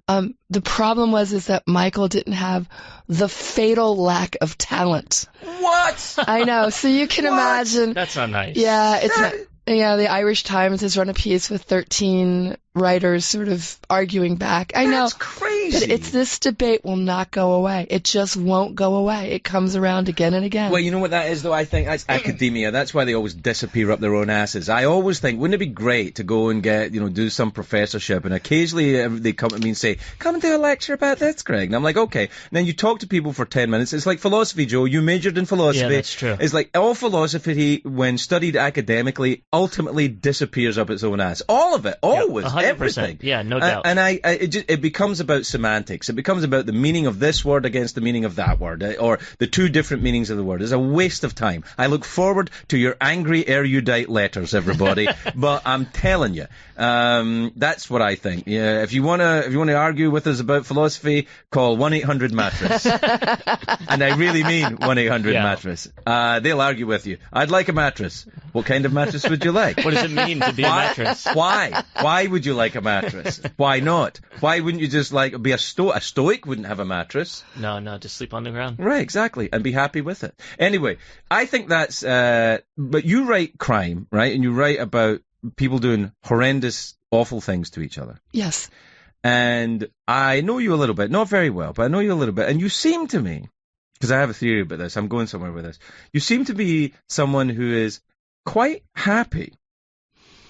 the problem is that Michael didn't have the fatal lack of talent. What? I know. So you can imagine. That's not nice. Yeah, it's not. Yeah, the Irish Times has run a piece with 13 writers sort of arguing back. I know. That's crazy. But this debate will not go away. It just won't go away. It comes around again and again. Well, you know what that is, though? I think that's academia. That's why they always disappear up their own asses. I always think, wouldn't it be great to go and get, do some professorship, and occasionally they come to me and say, come and do a lecture about this, Greg. And I'm like, okay. And then you talk to people for 10 minutes. It's like philosophy, Joe. You majored in philosophy. Yeah, that's true. It's like all philosophy, when studied academically, ultimately disappears up its own ass. All of it. Always. 100%. Everything. Yeah, no doubt. And it becomes about semantics. It becomes about the meaning of this word against the meaning of that word, or the 2 different meanings of the word. It's a waste of time. I look forward to your angry erudite letters, everybody. But I'm telling you, that's what I think. Yeah, if you want to argue with us about philosophy, call 1-800-mattress. And I really mean 1-800-mattress. They'll argue with you. I'd like a mattress. What kind of mattress would you like? What does it mean to be a mattress? Why? Why would you like a mattress? Why not? Why wouldn't you just be a stoic? A stoic wouldn't have a mattress. No, just sleep on the ground. Right, exactly, and be happy with it. Anyway, I think that's. But you write crime, right? And you write about people doing horrendous, awful things to each other. Yes. And I know you a little bit, not very well, but I know you a little bit, and you seem to me, because I have a theory about this. I'm going somewhere with this. You seem to be someone who is quite happy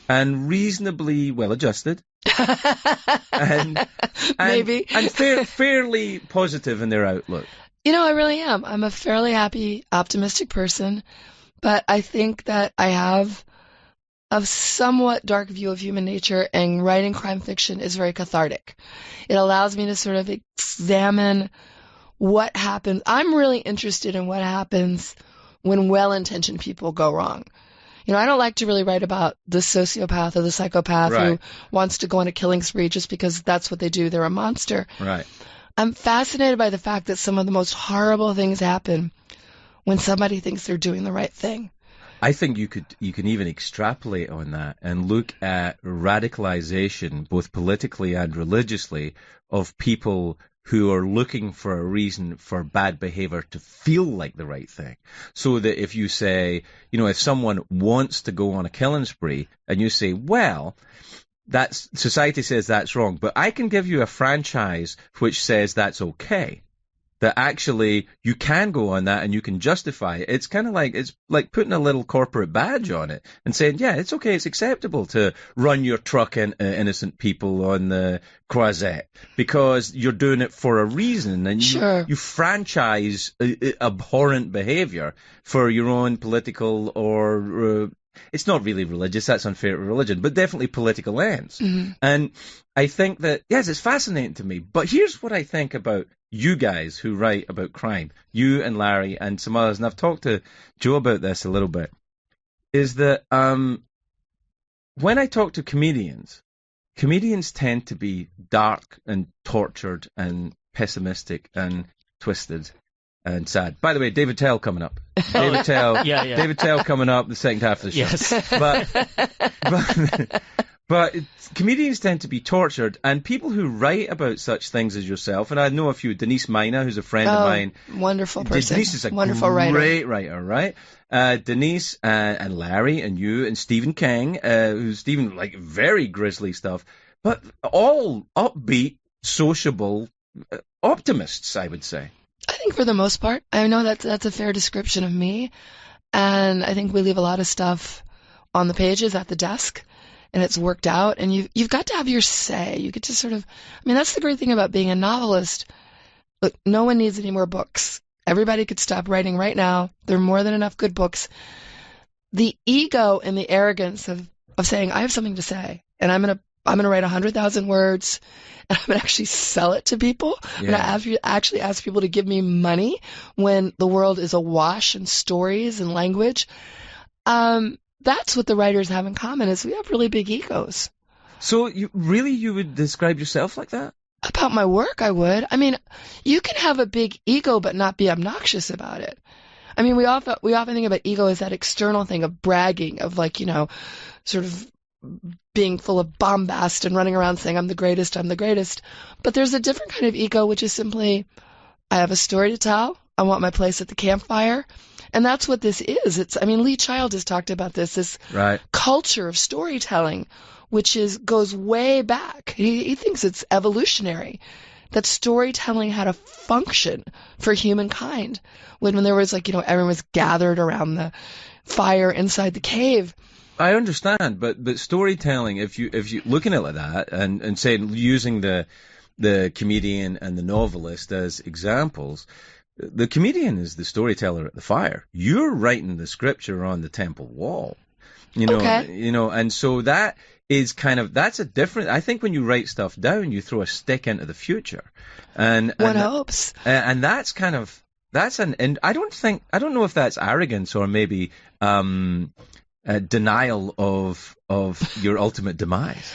and reasonably well-adjusted, and maybe, and fairly positive in their outlook. I really am. I'm a fairly happy, optimistic person, but I think that I have a somewhat dark view of human nature, and writing crime fiction is very cathartic. It allows me to sort of examine what happens. I'm really interested in what happens when well-intentioned people go wrong. I don't like to really write about the sociopath or the psychopath who wants to go on a killing spree just because that's what they do. They're a monster. Right. I'm fascinated by the fact that some of the most horrible things happen when somebody thinks they're doing the right thing. I think you can even extrapolate on that and look at radicalization, both politically and religiously, of people who are looking for a reason for bad behavior to feel like the right thing. So that if you say, if someone wants to go on a killing spree and you say, well, that's society says that's wrong, but I can give you a franchise which says that's okay. That actually you can go on that and you can justify it. It's kind of like putting a little corporate badge on it and saying, yeah, it's okay, it's acceptable to run your truck in innocent people on the Croisette because you're doing it for a reason, and you franchise abhorrent behavior for your own political or it's not really religious, that's unfair to religion, but definitely political ends. Mm-hmm. And I think that, yes, it's fascinating to me, but here's what I think about you guys who write about crime, you and Larry and some others, and I've talked to Joe about this a little bit, is that when I talk to comedians tend to be dark and tortured and pessimistic and twisted and sad. By the way, David Attell coming up. David Attell coming up the second half of the show. Yes. But comedians tend to be tortured, and people who write about such things as yourself, and I know a few, Denise Mina, who's a friend of mine. Wonderful person. Denise is a wonderful great writer, right? Denise and Larry and you and Stephen King, who's Stephen, like very grisly stuff, but all upbeat, sociable optimists, I would say. I think for the most part, I know that's a fair description of me, and I think we leave a lot of stuff on the pages at the desk. and it's worked out, and you've got to have your say. You get to sort of, I mean, that's the great thing about being a novelist. Look, no one needs any more books. Everybody could stop writing right now. There are more than enough good books. The ego and the arrogance of saying, I have something to say, and I'm gonna write 100,000 words, and I'm gonna actually sell it to people. Yeah. I'm gonna actually ask people to give me money when the world is awash in stories and language. That's what the writers have in common, is we have really big egos. So you would describe yourself like that? About my work, I would. I mean, you can have a big ego but not be obnoxious about it. I mean, we often think about ego as that external thing of bragging, of like, sort of being full of bombast and running around saying, I'm the greatest. But there's a different kind of ego, which is simply, I have a story to tell. I want my place at the campfire. And that's what this is. Lee Child has talked about this right. culture of storytelling, which goes way back. He thinks it's evolutionary, that storytelling had a function for humankind. When there was everyone was gathered around the fire inside the cave. I understand, but storytelling, if you looking at it like that and saying, using the comedian and the novelist as examples, the comedian is the storyteller at the fire. You're writing the scripture on the temple wall, okay. And so that is that's a different. I think when you write stuff down, you throw a stick into the future, and one hopes, and that's and I don't know if that's arrogance or maybe denial of your ultimate demise.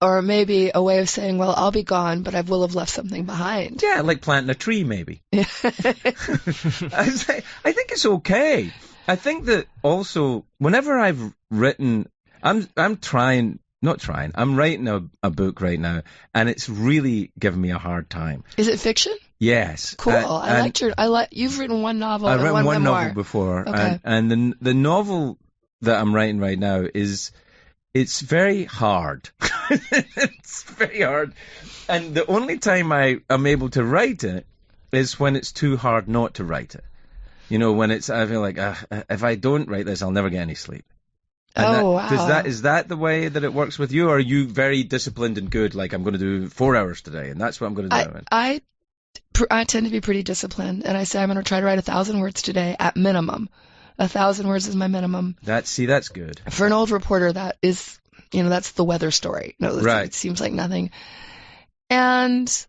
Or maybe a way of saying, well, I'll be gone, but I will have left something behind. Yeah, like planting a tree, maybe. I think it's okay. I think that also, whenever I've written, I'm writing a book right now, and it's really given me a hard time. Is it fiction? Yes. Cool. You've written one novel. I've written one memoir. novel before, okay. and the novel that I'm writing right now it's very hard. It's very hard. And the only time I'm able to write it is when it's too hard not to write it. When I feel like, if I don't write this, I'll never get any sleep. And wow. Is that the way that it works with you? Or are you very disciplined and good, like I'm going to do 4 hours today, and that's what I'm going to do? I tend to be pretty disciplined, and I say I'm going to try to write 1,000 words today at minimum. 1,000 words is my minimum. That's good. For an old reporter, that is, that's the weather story. Right. It seems like nothing. And,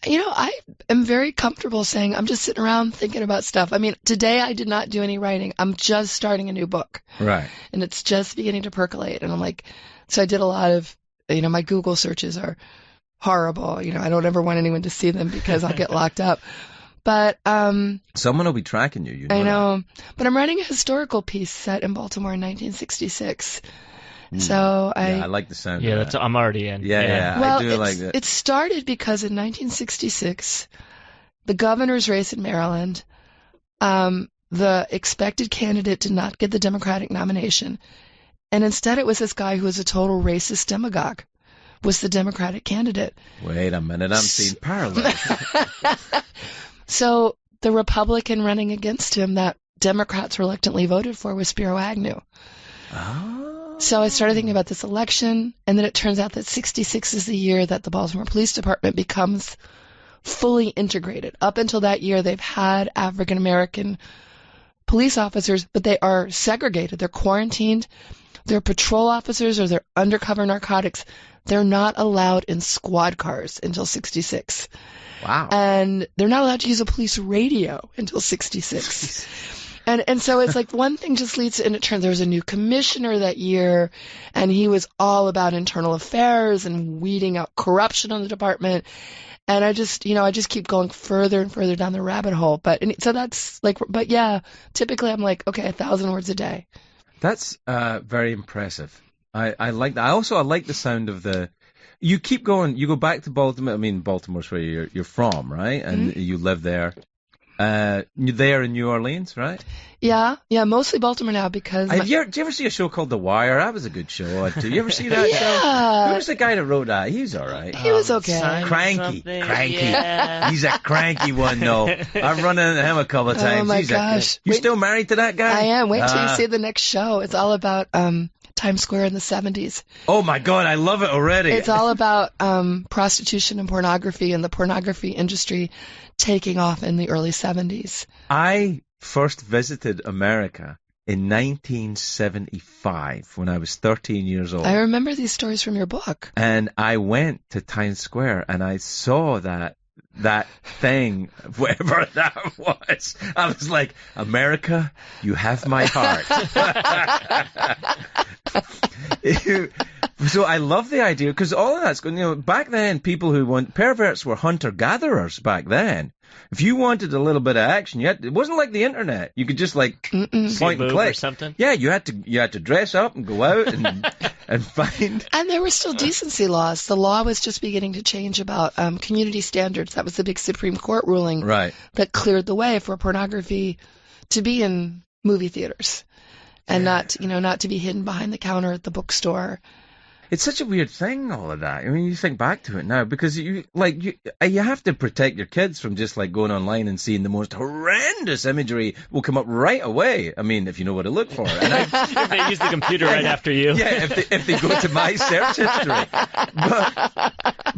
I am very comfortable saying I'm just sitting around thinking about stuff. I mean, today I did not do any writing. I'm just starting a new book. Right. And it's just beginning to percolate. And I'm like, so I did a lot of, my Google searches are horrible. I don't ever want anyone to see them because I'll get locked up. But someone will be tracking you. I know. But I'm writing a historical piece set in Baltimore in 1966. So I like the sound of that. I'm already in. Yeah. Well, I do like that. It started because in 1966, the governor's race in Maryland, the expected candidate did not get the Democratic nomination. And instead it was this guy who was a total racist demagogue was the Democratic candidate. Wait a minute, I'm seeing parallels. So the Republican running against him that Democrats reluctantly voted for was Spiro Agnew. Oh. So I started thinking about this election, and then it turns out that 66 is the year that the Baltimore Police Department becomes fully integrated. Up until that year, they've had African-American police officers, but they are segregated. They're quarantined. They're patrol officers or they're undercover narcotics. They're not allowed in squad cars until 66. Wow. And they're not allowed to use a police radio until 66. And so it's like one thing just leads to, and it turns there was a new commissioner that year, and he was all about internal affairs and weeding out corruption on the department. And I just keep going further and further down the rabbit hole. So that's like, but yeah, typically I'm like, okay, 1,000 words a day. That's very impressive. I like that. I like the sound of you keep going, you go back to Baltimore. I mean, Baltimore's where you're from, right? And you live there. You're there in New Orleans, right? Yeah, mostly Baltimore now because... Did you ever see a show called The Wire? That was a good show. Did you ever see that show? Who was the guy that wrote that? He was all right. He was okay. Cranky. Yeah. He's a cranky one, though. I've run into him a couple of times. Oh, my gosh. You still married to that guy? I am. Wait till you see the next show. It's all about Times Square in the 70s. Oh my God, I love it already. It's all about prostitution and pornography and the pornography industry taking off in the early 70s. I first visited America in 1975 when I was 13 years old. I remember these stories from your book. And I went to Times Square and I saw that thing, whatever that was. I was like, America, you have my heart. So I love the idea, because all of that's going, back then, perverts were hunter-gatherers back then. If you wanted a little bit of action, it wasn't like the internet. You could just point and click or something. Yeah, you had to dress up and go out and find. And there were still decency laws. The law was just beginning to change about community standards. That was the big Supreme Court ruling that cleared the way for pornography to be in movie theaters and not to be hidden behind the counter at the bookstore. It's such a weird thing, all of that. I mean, you think back to it now, because you have to protect your kids from just going online and seeing the most horrendous imagery will come up right away. I mean, if you know what to look for. And if they use the computer right after you. Yeah, if they go to my search history.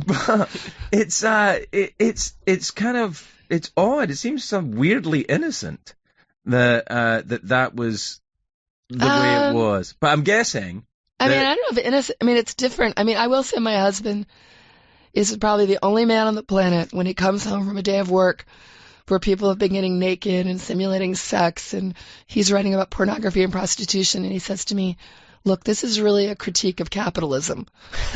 But it's kind of, it's odd. It seems so weirdly innocent that was the way it was. But I'm guessing. I mean, I don't know if innocent. I mean, it's different. I mean, I will say my husband is probably the only man on the planet when he comes home from a day of work where people have been getting naked and simulating sex, and he's writing about pornography and prostitution, and he says to me, look, this is really a critique of capitalism.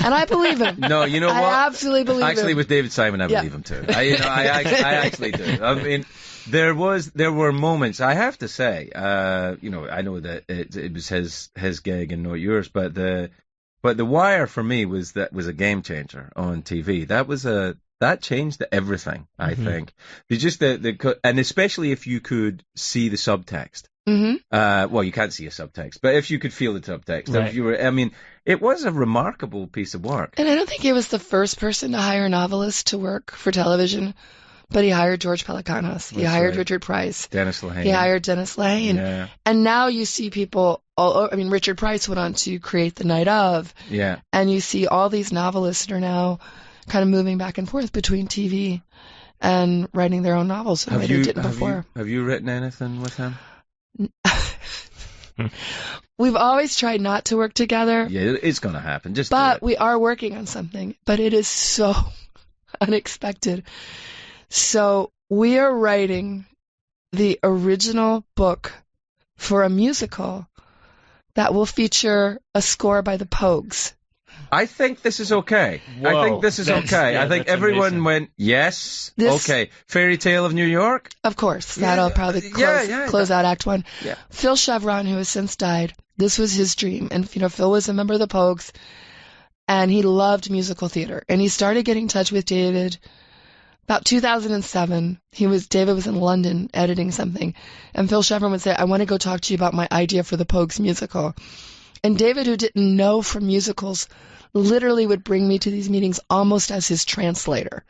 And I believe him. No, you know what? I absolutely believe him. Actually, with David Simon, I believe him too. I actually do. I mean, there were moments, I have to say, I know that it was his gig and not yours, but the Wire for me was a game changer on TV. That changed everything, I think. Just and especially if you could see the subtext. Well, you can't see a subtext, but if you could feel the subtext, right. It was a remarkable piece of work. And I don't think he was the first person to hire novelists to work for television. But he hired George Pelecanos. He hired Richard Price. Dennis Lehane. He hired Dennis Lehane. Yeah. And now you see people all over. I mean, Richard Price went on to create The Night Of. Yeah. And you see all these novelists that are now kind of moving back and forth between TV and writing their own novels the way they didn't before. Have you written anything with him? We've always tried not to work together. Yeah, it's going to happen. But we are working on something. But it is so unexpected. So we are writing the original book for a musical that will feature a score by the Pogues. I think this is okay. Whoa, I think this is okay. I think everyone amazing. went, yes, okay. Fairy Tale of New York? Of course. That'll probably close out Act 1. Yeah. Phil Chevron, who has since died, this was his dream. And, Phil was a member of the Pogues, and he loved musical theater. And he started getting in touch with David about 2007. David was in London editing something, and Phil Chevron would say, I want to go talk to you about my idea for the Pogues musical. And David, who didn't know from musicals, literally would bring me to these meetings almost as his translator.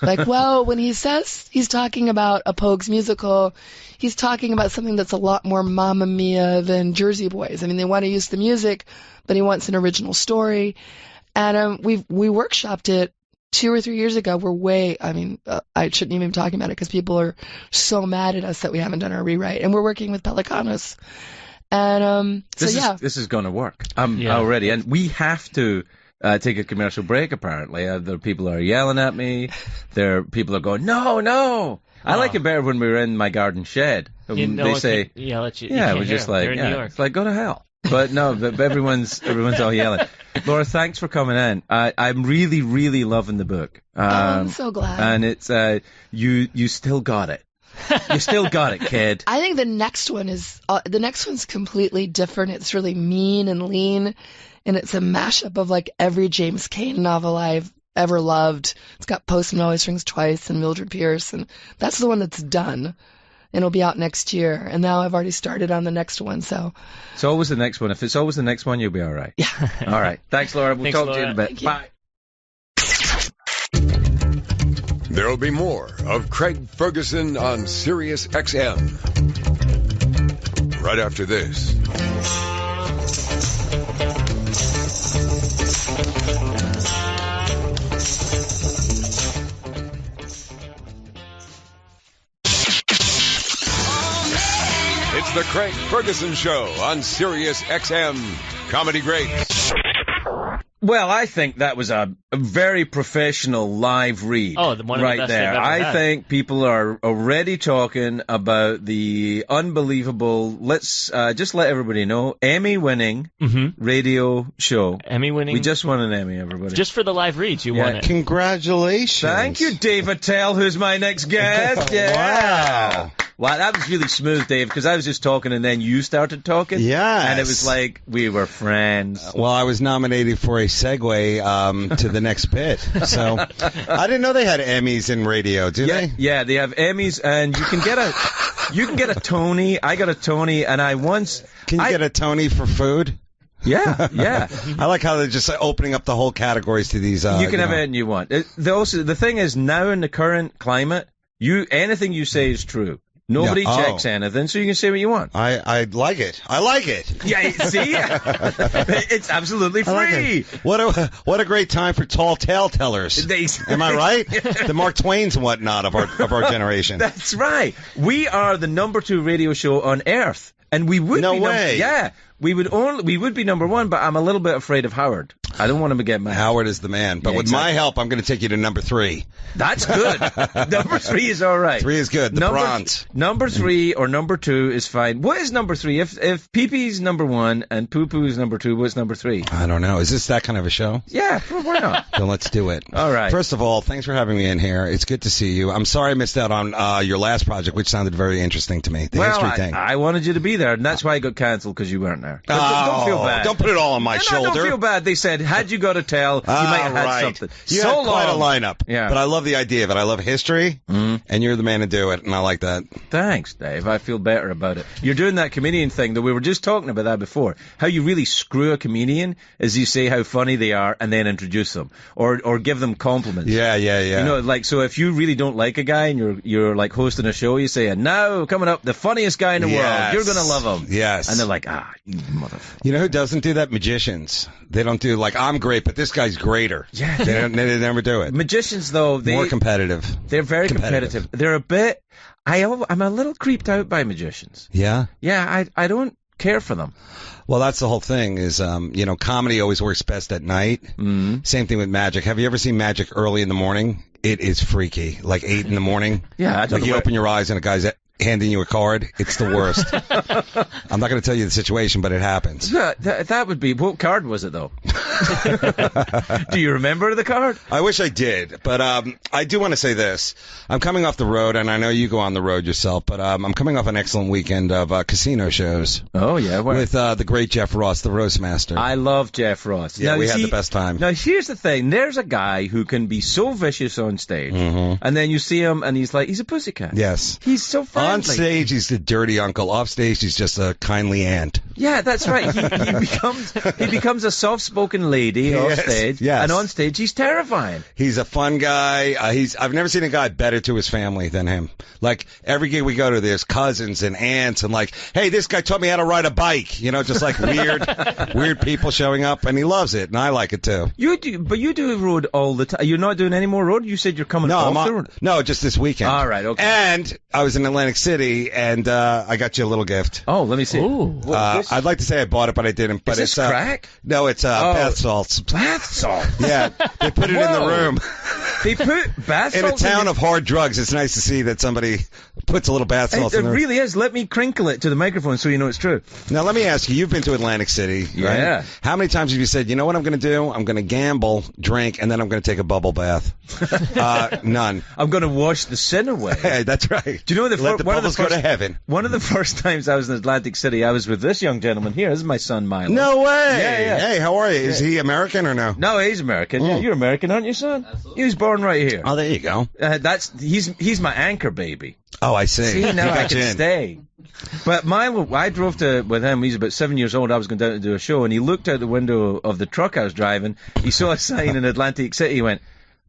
Well, when he says he's talking about a Pogues musical, he's talking about something that's a lot more Mamma Mia than Jersey Boys. I mean, they want to use the music, but he wants an original story. And we workshopped it 2 or 3 years ago. I shouldn't even be talking about it because people are so mad at us that we haven't done our rewrite. And we're working with Pelecanos. And this is going to work already. And we have to take a commercial break, apparently. There are people who are yelling at me. There are people who are going, no. I like it better when we were in my garden shed. They say, yell at you. Yeah, we're just like, it's like, go to hell. But no, but everyone's all yelling. Laura, thanks for coming in. I'm really, really loving the book. I'm so glad. And it's you still got it. You still got it, kid. I think the next one's completely different. It's really mean and lean, and it's a mashup of every James Cain novel I've ever loved. It's got Postman Always Rings Twice and Mildred Pierce, and that's the one that's done. And it'll be out next year. And now I've already started on the next one. So it's always the next one. If it's always the next one, you'll be all right. Yeah. All right. Thanks, Laura. We'll talk to you in a bit. Bye. There'll be more of Craig Ferguson on Sirius XM right after this. The Craig Ferguson Show on Sirius XM. Comedy Greats. Well, I think that was a very professional live read. Oh, one of right the best there. I've ever I had. think people are already talking about the unbelievable. Let's just let everybody know, Emmy-winning radio show. Emmy-winning. We just won an Emmy, everybody. Just for the live reads, you won it. Congratulations. Thank you, Dave Attell, who's my next guest. Yeah. Wow. Wow, that was really smooth, Dave, because I was just talking and then you started talking. Yes. And it was like we were friends. Well, I was nominated for a segue to the next bit. So I didn't know they had Emmys in radio, do they? Yeah, they have Emmys, and you can get a Tony. I got a Tony, and I once. Can you get a Tony for food? Yeah. I like how they're just opening up the whole categories to these. You can have anything you want. The thing is, now in the current climate, anything you say is true. Nobody checks anything, so you can say what you want. I like it. I like it. Yeah, see? It's absolutely free. What a great time for tall tale tellers. Am I right? The Mark Twains and whatnot of our generation. That's right. We are the number 2 radio show on Earth. And we would No way. We would be number 1, but I'm a little bit afraid of Howard. I don't want him to get mad. Howard is the man. But with my help, I'm going to take you to number 3. That's good. Number 3 is all right. 3 is good. The bronze. Number 3 or number 2 is fine. What is number 3? If pee-pee's number 1 and poo-poo is number 2, what's number 3? I don't know. Is this that kind of a show? Yeah, why not? Then let's do it. All right. First of all, thanks for having me in here. It's good to see you. I'm sorry I missed out on your last project, which sounded very interesting to me. The history thing. I wanted you to be there, and that's why I got cancelled, because you weren't there. Don't feel bad. Don't put it all on my No, shoulder. don't feel bad. They said, had you got to tell, you might have had something. You had quite a lineup. Yeah. But I love the idea of it. I love history, and you're the man to do it, and I like that. Thanks, Dave. I feel better about it. You're doing that comedian thing, though. We were just talking about that before. How you really screw a comedian is you say how funny they are and then introduce them. Or give them compliments. Yeah. You know, like, so if you really don't like a guy and you're like hosting a show, you say, and now coming up, the funniest guy in the world. You're going to love him. Yes. And they're like, you motherfucker. You know who doesn't do that? Magicians. They don't do, like, I'm great, but this guy's greater. Yeah. They never do it. Magicians, though, More competitive. They're very competitive. They're a bit... I'm a little creeped out by magicians. Yeah? Yeah, I don't care for them. Well, that's the whole thing is, comedy always works best at night. Mm-hmm. Same thing with magic. Have you ever seen magic early in the morning? It is freaky. Like 8 in the morning. Yeah. Like you open your eyes and a guy's handing you a card. It's the worst. I'm not going to tell you the situation, but it happens. That would be... What card was it, though? Do you remember the card? I wish I did, but I do want to say this. I'm coming off the road, and I know you go on the road yourself, but I'm coming off an excellent weekend of casino shows. Oh, yeah. Where? With the great Jeff Ross, the roast master. I love Jeff Ross. Yeah, we had the best time. Now, here's the thing. There's a guy who can be so vicious on stage, and then you see him, and he's a pussycat. Yes. He's so friendly. On stage, he's the dirty uncle. Off stage, he's just a kindly aunt. Yeah, that's right. He becomes a soft-spoken lady off stage, and on stage, he's terrifying. He's a fun guy. I've never seen a guy better to his family than him. Like, every gig we go to, there's cousins and aunts, and like, hey, this guy taught me how to ride a bike. You know, just like weird people showing up, and he loves it, and I like it too. You do road all the time. You're not doing any more road? You said you're coming off the road? No, just this weekend. All right, okay. And I was in Atlantic City, and I got you a little gift. Oh, let me see. I'd like to say I bought it, but I didn't. But is this crack? No, it's bath salts. Bath salt? Yeah, they put it in the room. They put bath in salts a town of hard drugs. It's nice to see that somebody puts a little bath salt in there. It really is. Let me crinkle it to the microphone so you know it's true. Now, let me ask you. You've been to Atlantic City, right? Yeah. How many times have you said, you know what I'm going to do? I'm going to gamble, drink, and then I'm going to take a bubble bath? None. I'm going to wash the sin away. Hey, that's right. Do you know let the bubbles go to heaven? One of the first times I was in Atlantic City, I was with this young gentleman here. This is my son, Milo. No way. Yeah. Hey, how are you? Is he American or no? No, he's American. Yeah, you're American, aren't you, son? Absolutely. He was born right here. Oh, there you go. He's my anchor baby. Oh, I see. See, now I can stay. But Milo, I drove with him. He's about 7 years old. I was going down to do a show, and he looked out the window of the truck I was driving. He saw a sign in Atlantic City. He went,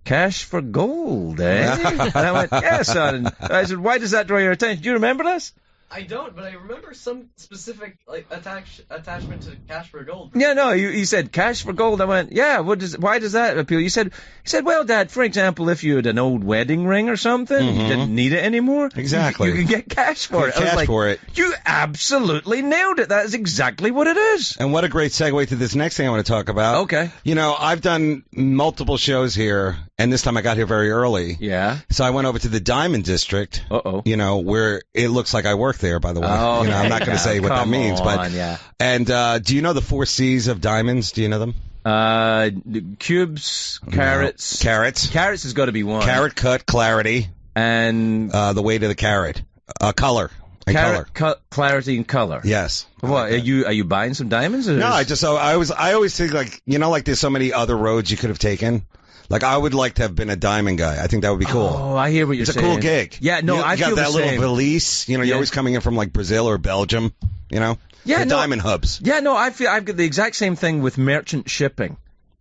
"Cash for gold, eh?" And I went, "Yeah, son." And I said, "Why does that draw your attention? Do you remember this?" I don't, but I remember some specific attachment to cash for gold. Yeah, no, you said cash for gold. I went, yeah. Why does that appeal? You said, well, Dad, for example, if you had an old wedding ring or something, you didn't need it anymore. Exactly. You can get cash for it. I was like, for it. You absolutely nailed it. That is exactly what it is. And what a great segue to this next thing I want to talk about. Okay. You know, I've done multiple shows here, and this time I got here very early. Yeah. So I went over to the Diamond District. Uh-oh. You know, where it looks like I work there, by the way. Oh, you know, I'm not going to say what that means, but yeah. And do you know the 4 C's of diamonds? Do you know them? Cubes, carrots. No. Carrots. Carrots has got to be one. Carrot cut, clarity, and the weight of the carrot. Color. And color. Clarity and color. Yes. What, are you buying some diamonds? Or no, I always think, like, you know, like there's so many other roads you could have taken. Like, I would like to have been a diamond guy. I think that would be cool. Oh, I hear what you're saying. It's a cool gig. Yeah, no, I feel the same. You got that little valise. You know, you're always coming in from, like, Brazil or Belgium, you know? Yeah, the diamond hubs. Yeah, no, I've got the exact same thing with merchant shipping.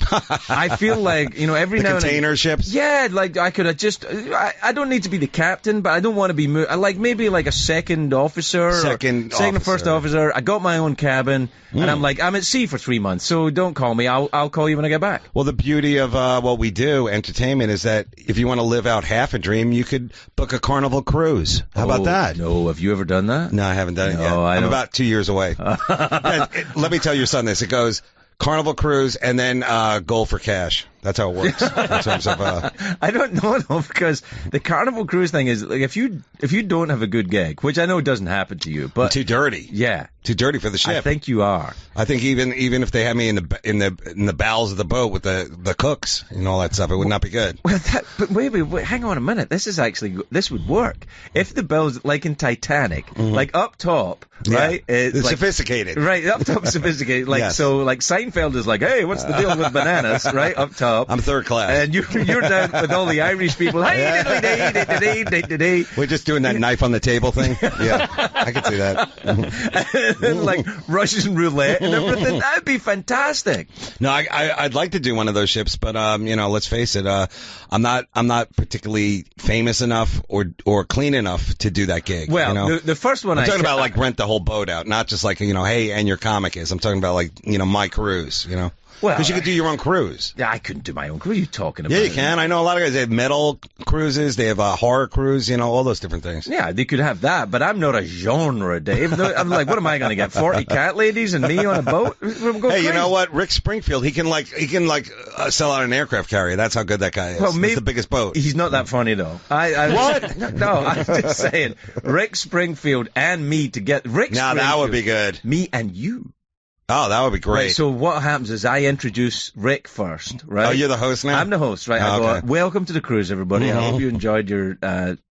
I feel like, you know, every now and then... container ships? Yeah, like, I could have just... I don't need to be the captain, but I don't want to be... like, maybe like a second officer. Second or first officer. I got my own cabin, and I'm like, I'm at sea for 3 months, so don't call me. I'll call you when I get back. Well, the beauty of what we do, entertainment, is that if you want to live out half a dream, you could book a Carnival cruise. How about that? No, have you ever done that? No, I haven't done it yet. I'm about 2 years away. Let me tell your son this. It goes... Carnival cruise and then goal for cash. That's how it works. In terms of, I don't know though, because the Carnival cruise thing is like if you don't have a good gig, which I know doesn't happen to you, but I'm too dirty. Yeah, too dirty for the ship. I think you are. I think even if they had me in the bowels of the boat with the cooks and all that stuff, it would not be good. Well, but wait, hang on a minute. This would work if the bells, like in Titanic, like up top, right? It's like, sophisticated. Right, up top, sophisticated. Like so, like Seinfeld is like, hey, what's the deal with bananas? Right, up top. I'm third class. And you're down with all the Irish people. We're just doing that knife on the table thing. Yeah, I can see that. Like Russian roulette and everything. That'd be fantastic. No, I'd like to do one of those ships, but you know, let's face it, I'm not particularly famous enough or clean enough to do that gig. Well, you know? the first one I'm talking about like rent the whole boat out, not just like, you know, hey, and your comic is. I'm talking about like, you know, my cruise, you know. Well, because you could do your own cruise. Yeah, I couldn't do my own cruise. What are you talking about? Yeah, you can. I know a lot of guys. They have metal cruises. They have a horror cruise. You know, all those different things. Yeah, they could have that, but I'm not a genre, Dave. I'm like, what am I going to get? 40 cat ladies and me on a boat? Hey, crazy. You know what? Rick Springfield, he can sell out an aircraft carrier. That's how good that guy is. Well, maybe, it's the biggest boat. He's not that funny though. What? No, I'm just saying. Rick Springfield and me to get Rick. Now that would be good. Me and you. Oh, that would be great. Right, so what happens is I introduce Rick first, right? Oh, you're the host now? I'm the host, right? I go, welcome to the cruise, everybody. I hope you enjoyed your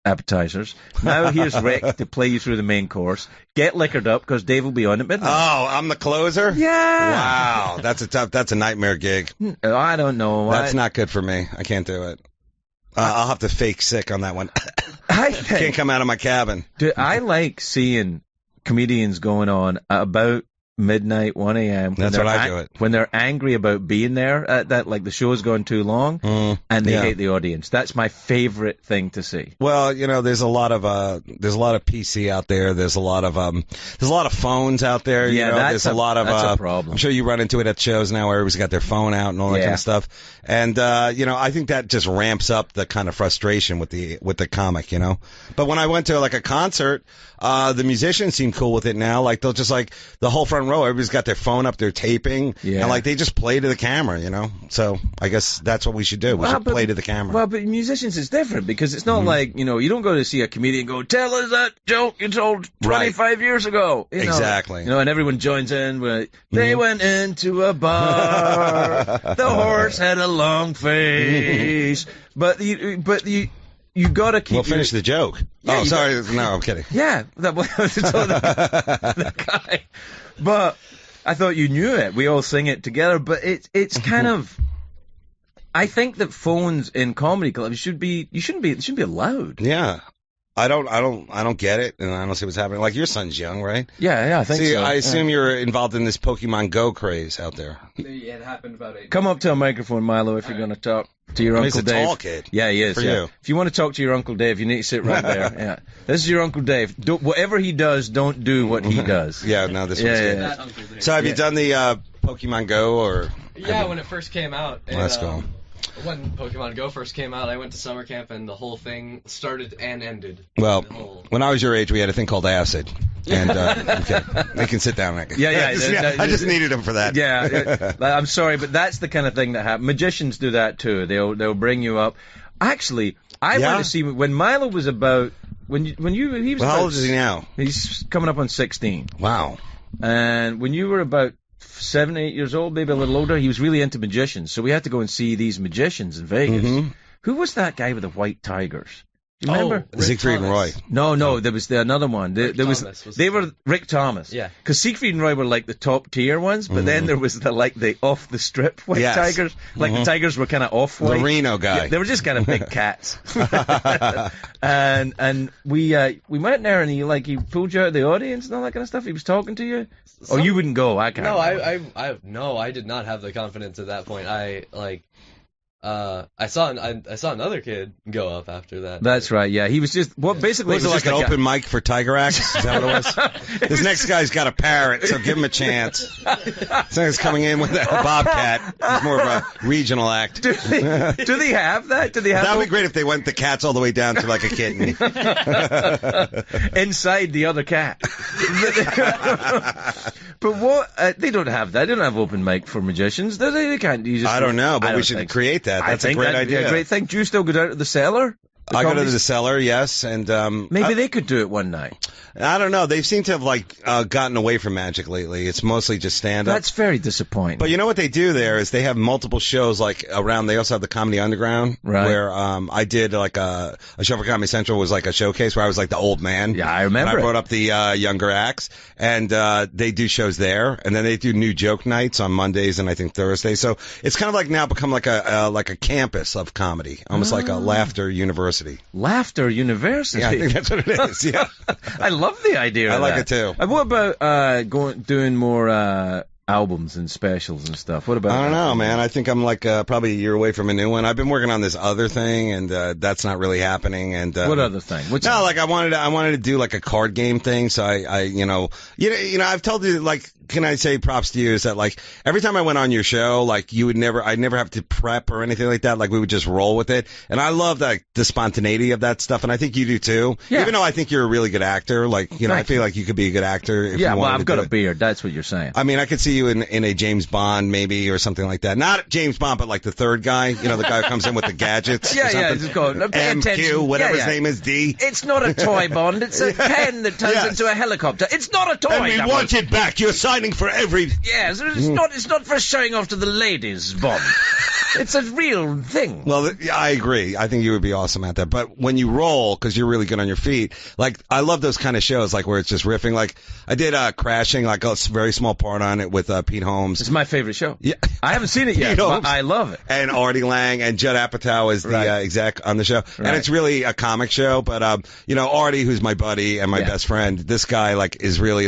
appetizers. Now here's Rick to play you through the main course. Get liquored up, because Dave will be on at midnight. Oh, I'm the closer? Yeah. Wow, that's a nightmare gig. I don't know. That's not good for me. I can't do it. I'll have to fake sick on that one. I can't come out of my cabin. Dude, I like seeing comedians going on about midnight, 1 a.m. That's what I do it. When they're angry about being there, that like the show's gone too long, and they hate the audience. That's my favorite thing to see. Well, you know, there's a lot of PC out there. There's a lot of phones out there. Yeah, you know? That's a problem. I'm sure you run into it at shows now where everybody's got their phone out and all that kind of stuff. And you know, I think that just ramps up the kind of frustration with the comic, you know. But when I went to like a concert, the musicians seem cool with it now. Like they'll just like the whole front row, everybody's got their phone up, they're taping, and like they just play to the camera, you know. So I guess that's what we should do. We should play to the camera. Well, but musicians is different because it's not like, you know, you don't go to see a comedian and go, tell us that joke you told 25 years ago. You know? Exactly. You know, and everyone joins in with, they went into a bar, the horse had a long face, but you gotta keep. We'll finish the joke. Yeah, sorry. No, I'm kidding. Yeah, the guy. But I thought you knew it. We all sing it together. But it's kind of. I think that phones in comedy clubs shouldn't be allowed. Yeah. I don't get it, and I don't see what's happening. Like, your son's young, right? Yeah, I think so. I assume you're involved in this Pokemon Go craze out there. It happened about 8 Come up to a microphone, Milo, if you're going to talk to your Uncle He's a Dave. tall kid. Yeah, he is. For yeah. you. If you want to talk to your Uncle Dave, you need to sit right there. Yeah. This is your Uncle Dave. Whatever he does, don't do what he does. Yeah, no, this one's good. That Uncle Dave. So have you done the Pokemon Go, or? Yeah, when it first came out. And, Let's go. When Pokemon Go first came out, I went to summer camp, and the whole thing started and ended. Well, when I was your age, we had a thing called acid. And, okay, they can sit down. Yeah. I just needed them for that. Yeah, I'm sorry, but that's the kind of thing that happens. Magicians do that too. They'll bring you up. Actually, I went to see when Milo was about he was. Well, how old is he now? He's coming up on 16. Wow. And when you were about 7, 8 years old, maybe a little older, he was really into magicians. So we had to go and see these magicians in Vegas. Mm-hmm. Who was that guy with the white tigers? Do you remember? Siegfried and Roy. No, there was another one. They were Rick Thomas. Yeah. Because Siegfried and Roy were like the top tier ones, but then there was the off the strip white tigers. Like the tigers were kind of off white. The Reno guy. Yeah, they were just kind of big cats. and we went there and he pulled you out of the audience and all that kind of stuff. He was talking to you. Oh, you wouldn't go. I can't. No, I did not have the confidence at that point. I saw another kid go up after that. That's right. Yeah, he was just basically Was it like an open mic for Tiger Acts? Is that what it was? This next guy's got a parrot, so give him a chance. This guy's coming in with a bobcat. He's more of a regional act. Do they have that? That would be great if they went the cats all the way down to like a kitten. Inside the other cat. But what? They don't have that. They don't have open mic for magicians. They can't. I don't know, but we should create that. That's a great idea. Be a great thing. Do you still go down to the cellar? I go to the cellar, yes, and maybe they could do it one night. I don't know. They seem to have gotten away from magic lately. It's mostly just stand up. That's very disappointing. But you know what they do there is they have multiple shows around. They also have the Comedy Underground, right? Where I did a show for Comedy Central was like a showcase where I was like the old man. Yeah, I remember. And I brought up the younger acts, and they do shows there, and then they do new joke nights on Mondays and I think Thursdays. So it's kind of like now become like a campus of comedy, almost like a laughter university. Laughter University. Yeah, I think that's what it is. Yeah, I love the idea. I of like that. it too. And what about doing more albums and specials and stuff? What about? I don't know, man. I think I'm probably a year away from a new one. I've been working on this other thing, and that's not really happening. And what other thing? I wanted to do like a card game thing. So I've told you can I say props to you is that every time I went on your show, I'd never have to prep or anything like that. We would just roll with it. And I love the spontaneity of that stuff. And I think you do too. Yeah. Even though I think you're a really good actor, I feel like you could be a good actor. If you I've got a beard. That's what you're saying. I mean, I could see you in a James Bond maybe or something like that. Not James Bond, but the third guy, the guy who comes in with the gadgets. Just go, MQ, whatever his name is, D. It's not a toy Bond. It's a pen that turns into a helicopter. It's not a toy. And we want it back. You're signing for every... Yes, it's not for showing off to the ladies, Bond. It's a real thing. Well, I agree. I think you would be awesome at that. But when you roll, because you're really good on your feet, I love those kind of shows, where it's just riffing. I did Crashing, a very small part on it with Pete Holmes. It's my favorite show. Yeah, I haven't seen it yet, but I love it. And Artie Lang and Judd Apatow is the exec on the show. Right. And it's really a comic show. But, Artie, who's my buddy and my best friend, this guy, is really,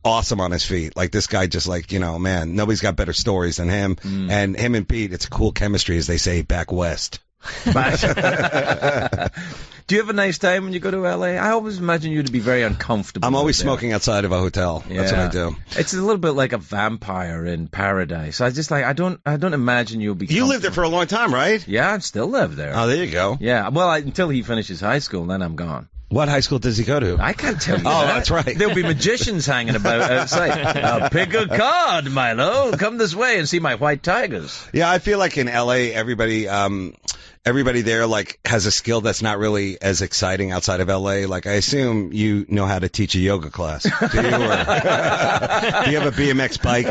awesome on his feet. This guy just man, nobody's got better stories than him. And him and Pete, it's a cool chemistry, as they say back west. Do you have a nice time when you go to LA? I always imagine you to be very uncomfortable. I'm always smoking outside of a hotel. Yeah. That's what I do. It's a little bit like a vampire in paradise. I just I don't imagine you'll be. You lived there for a long time, right? Yeah, I still live there. Oh, there you go. Yeah, well, until he finishes high school, and then I'm gone. What high school does he go to? I can't tell you. Oh, that's right. There'll be magicians hanging about outside. Pick a card, Milo. Come this way and see my white tigers. Yeah, I feel like in L.A., everybody there has a skill that's not really as exciting outside of L.A. I assume you know how to teach a yoga class. Do you? Or, do you have a BMX bike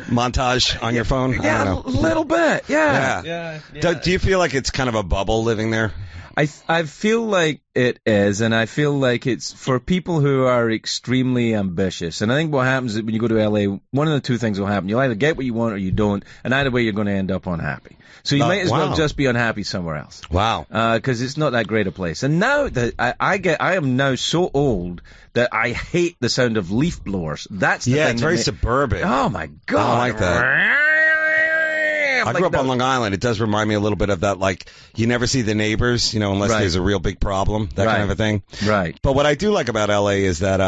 montage on your phone? Yeah, I don't know. A little bit. Yeah. Do you feel like it's kind of a bubble living there? I feel like it is, and I feel like it's for people who are extremely ambitious. And I think what happens is when you go to LA, one of the two things will happen. You'll either get what you want or you don't, and either way you're going to end up unhappy. So you might as well just be unhappy somewhere else. Wow. Because it's not that great a place. And now that I am now so old that I hate the sound of leaf blowers. That's the thing. It's very suburban. Oh my God. I like that. I grew up on Long Island. It does remind me a little bit of that, like, you never see the neighbors, unless there's a real big problem, that kind of a thing. Right. But what I do like about LA is that,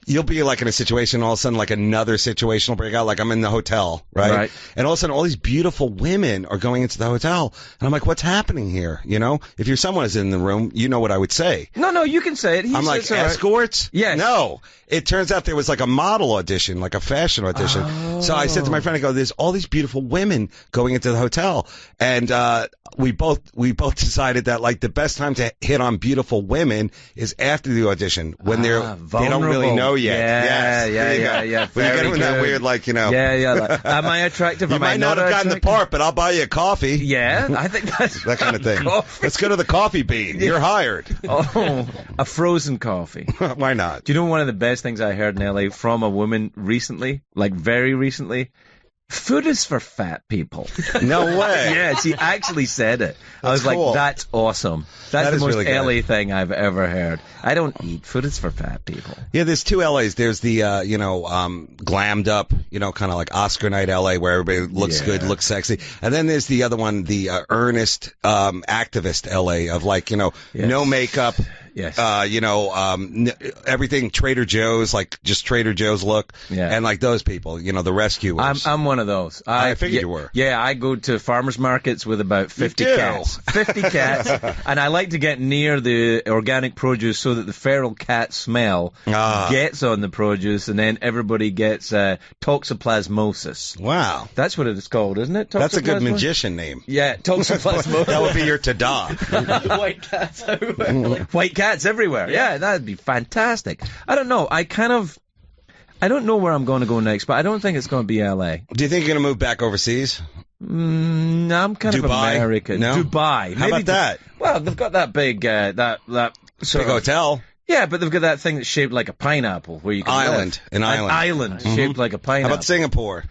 you'll be like in a situation, all of a sudden, like another situation will break out. Like I'm in the hotel, right? And all of a sudden, all these beautiful women are going into the hotel, and I'm like, "What's happening here?" If you're someone who's in the room, you know what I would say. No, you can say it. I'm like, escorts? Yes. No. It turns out there was like a model audition, like a fashion audition. Oh. So I said to my friend, I go, "There's all these beautiful women going into the hotel," and we both decided that like the best time to hit on beautiful women is after the audition when they don't really know yet. Yeah. When you get them in that weird, Yeah. Like, am I attractive? You might not have gotten the part, but I'll buy you a coffee. Yeah, I think that's that kind of thing. Let's go to the coffee bean. You're hired. Oh, a frozen coffee. Why not? Do you know one of the best things I heard in LA from a woman recently, like very recently? Food is for fat people. No way. Yeah, she actually said it. I was cool. like, that's awesome. That's the most really LA thing I've ever heard. I don't eat. Food is for fat people. Yeah, there's two LAs. There's the, glammed up, kind of like Oscar night LA where everybody looks good, looks sexy. And then there's the other one, the earnest, activist LA of like, no makeup. Yes. Everything Trader Joe's, like just Trader Joe's look. Yeah. And like those people, the rescuers. I'm one of those. I figured you were. Yeah, I go to farmers markets with about 50 cats. 50 cats. And I like to get near the organic produce so that the feral cat smell gets on the produce, and then everybody gets toxoplasmosis. Wow. That's what it's called, isn't it? That's a good magician name. Yeah, toxoplasmosis. That would be your tada. White cats everywhere. White cats everywhere. Yeah, that'd be fantastic. I don't know. I don't know where I'm going to go next, but I don't think it's going to be L.A. Do you think you're going to move back overseas? No, I'm kind of American. No? Dubai. How about that? Well, they've got that big, that sort big of hotel. Yeah, but they've got that thing that's shaped like a pineapple where you can live. An island shaped like a pineapple. How about Singapore?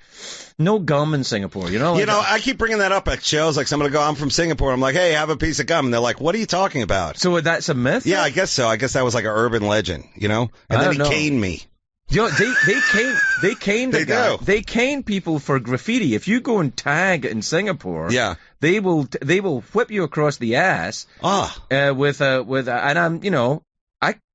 No gum in Singapore, I keep bringing that up at shows. Like, someone will go, I'm from Singapore. I'm like, hey, have a piece of gum. And they're like, what are you talking about? So that's a myth? Yeah, I guess so. I guess that was like an urban legend, And then he caned me. They cane the guy. do. They cane people for graffiti. If you go and tag in Singapore, they will whip you across the ass.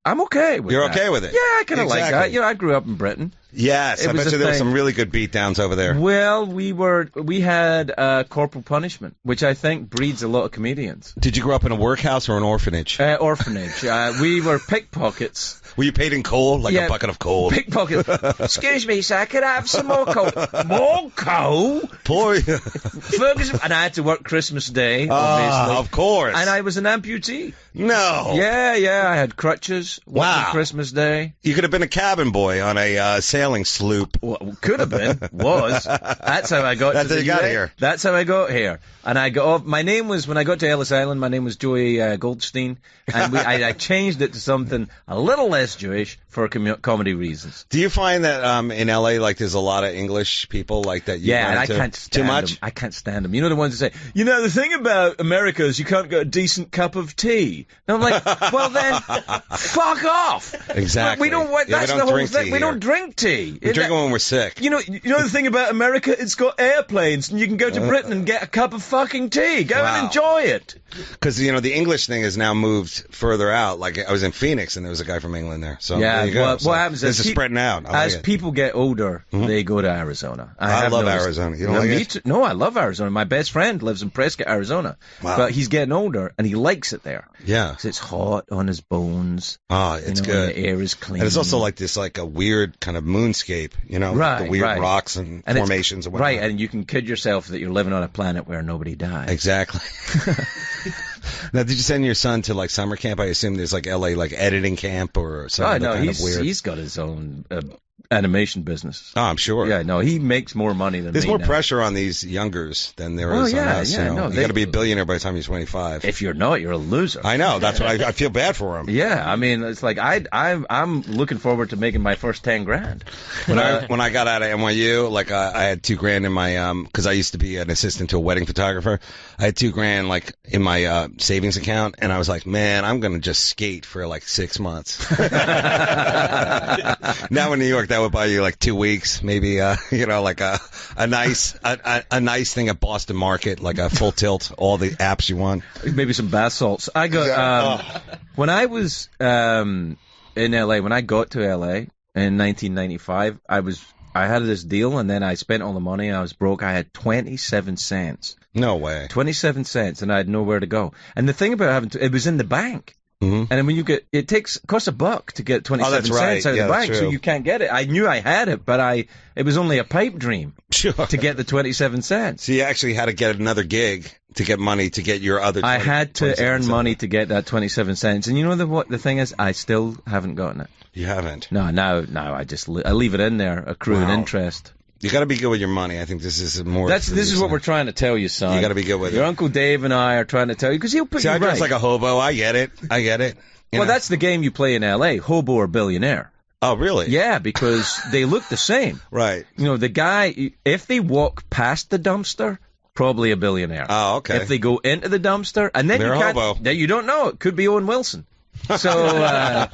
I'm okay with You're that. okay with it? Yeah, I kind of like that. I grew up in Britain. Yes, I bet you there were some really good beatdowns over there. Well, we had corporal punishment, which I think breeds a lot of comedians. Did you grow up in a workhouse or an orphanage? Orphanage. We were pickpockets. Were you paid in coal, like a bucket of coal? Pickpocket. Excuse me, sir, could I have some more coal? More coal? Boy. Ferguson. And I had to work Christmas Day, obviously. Of course. And I was an amputee. No. Yeah, I had crutches. Wow. Christmas Day. You could have been a cabin boy on a sailing sloop. Well, could have been. Was. That's how I got That's to how you got here. That's how I got here. And I got off. My name was, when I got to Ellis Island, my name was Joey Goldstein. And I changed it to something a little less Jewish for comedy reasons. Do you find that in LA, like, there's a lot of English people like that? And I can't stand too much. them. I can't stand them. You know the ones that say, the thing about America is you can't get a decent cup of tea. And I'm like, well then, fuck off. Exactly. We don't want. That's the whole thing. We don't drink tea. We drink it when we're sick. You know the thing about America? It's got airplanes, and you can go to Britain and get a cup of fucking tea. Go and enjoy it. Because the English thing has now moved further out. Like, I was in Phoenix, and there was a guy from England there. So there you go. Well, what happens is this is spreading out. As people get older, they go to Arizona. I love Arizona. You don't like it? No, I love Arizona. My best friend lives in Prescott, Arizona. Wow. But he's getting older, and he likes it there. Yeah. Because it's hot on his bones. Oh, it's good. And the air is clean. And it's also like this, like a weird kind of moonscape, right, the weird rocks and formations and whatnot. Right, and you can kid yourself that you're living on a planet where nobody dies. Exactly. Now, did you send your son to like summer camp? I assume there's like LA like editing camp or something. Oh no, kind of weird. he's got his own animation business. Oh, I'm sure. Yeah, no, he makes more money than There's me more now. pressure on these youngers than there is on us. Yeah, you know? You got to be a billionaire by the time you're 25. If you're not, you're a loser. I know. That's what I feel bad for him. Yeah, I mean, it's like I'm looking forward to making my first $10,000. When I got out of NYU, like I had $2,000 in my because I used to be an assistant to a wedding photographer. I had $2,000 like in my savings account, and I was like, man, I'm gonna just skate for like 6 months. Now in New York, that would buy you like 2 weeks, maybe. Like a nice thing at Boston Market, like a full tilt, all the apps you want. Maybe some bath salts. I got when I was in LA. When I got to LA in 1995, I had this deal, and then I spent all the money, and I was broke. I had 27 cents. No way. 27 cents, and I had nowhere to go. And the thing about it was in the bank. Mm-hmm. And then when you get, costs $1 to get 27 cents out of the bank, so you can't get it. I knew I had it, but it was only a pipe dream to get the 27 cents. So you actually had to get another gig to get money to get your other. I had to earn money to get that 27 cents, and you know what the thing is? I still haven't gotten it. You haven't? No, now I just I leave it in there, accruing interest. You got to be good with your money. I think this is more. This is what we're trying to tell you, son. You got to be good with it. Your Uncle Dave and I are trying to tell you because he'll put you right. I dress like a hobo. I get it. Well, that's the game you play in L.A. Hobo or billionaire. Oh, really? Yeah, because they look the same. Right. You know, the guy, if they walk past the dumpster, probably a billionaire. Oh, okay. If they go into the dumpster, and then they're you can't, hobo. You don't know. It could be Owen Wilson. So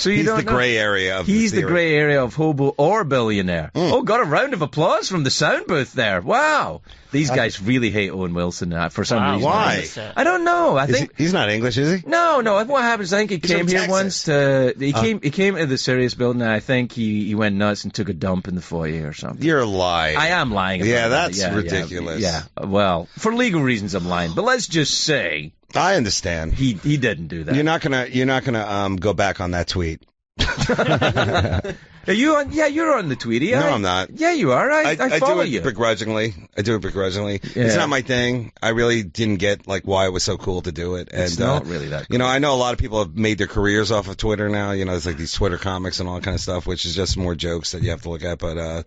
you he's don't the know. gray area of He's the gray area of hobo or billionaire. Oh, got a round of applause from the sound booth there. Wow. These guys really hate Owen Wilson for some reason. Why? I don't know. I think he's not English, is he? No. What happens? I think he came here once. He came to the Sirius building, and I think he went nuts and took a dump in the foyer or something. You're lying. I am lying. About that's that. ridiculous. Yeah. Well, for legal reasons, I'm lying. But let's just say I understand. He didn't do that. You're not gonna go back on that tweet. Are you on? Yeah, you're on the Tweety. No, I'm not. Yeah, you are. I follow do it begrudgingly. I do it begrudgingly. Yeah. It's not my thing. I really didn't get like why it was so cool to do it. And, it's not really that cool. You know, I know a lot of people have made their careers off of Twitter now. You know, it's like these Twitter comics and all that kind of stuff, which is just more jokes that you have to look at. But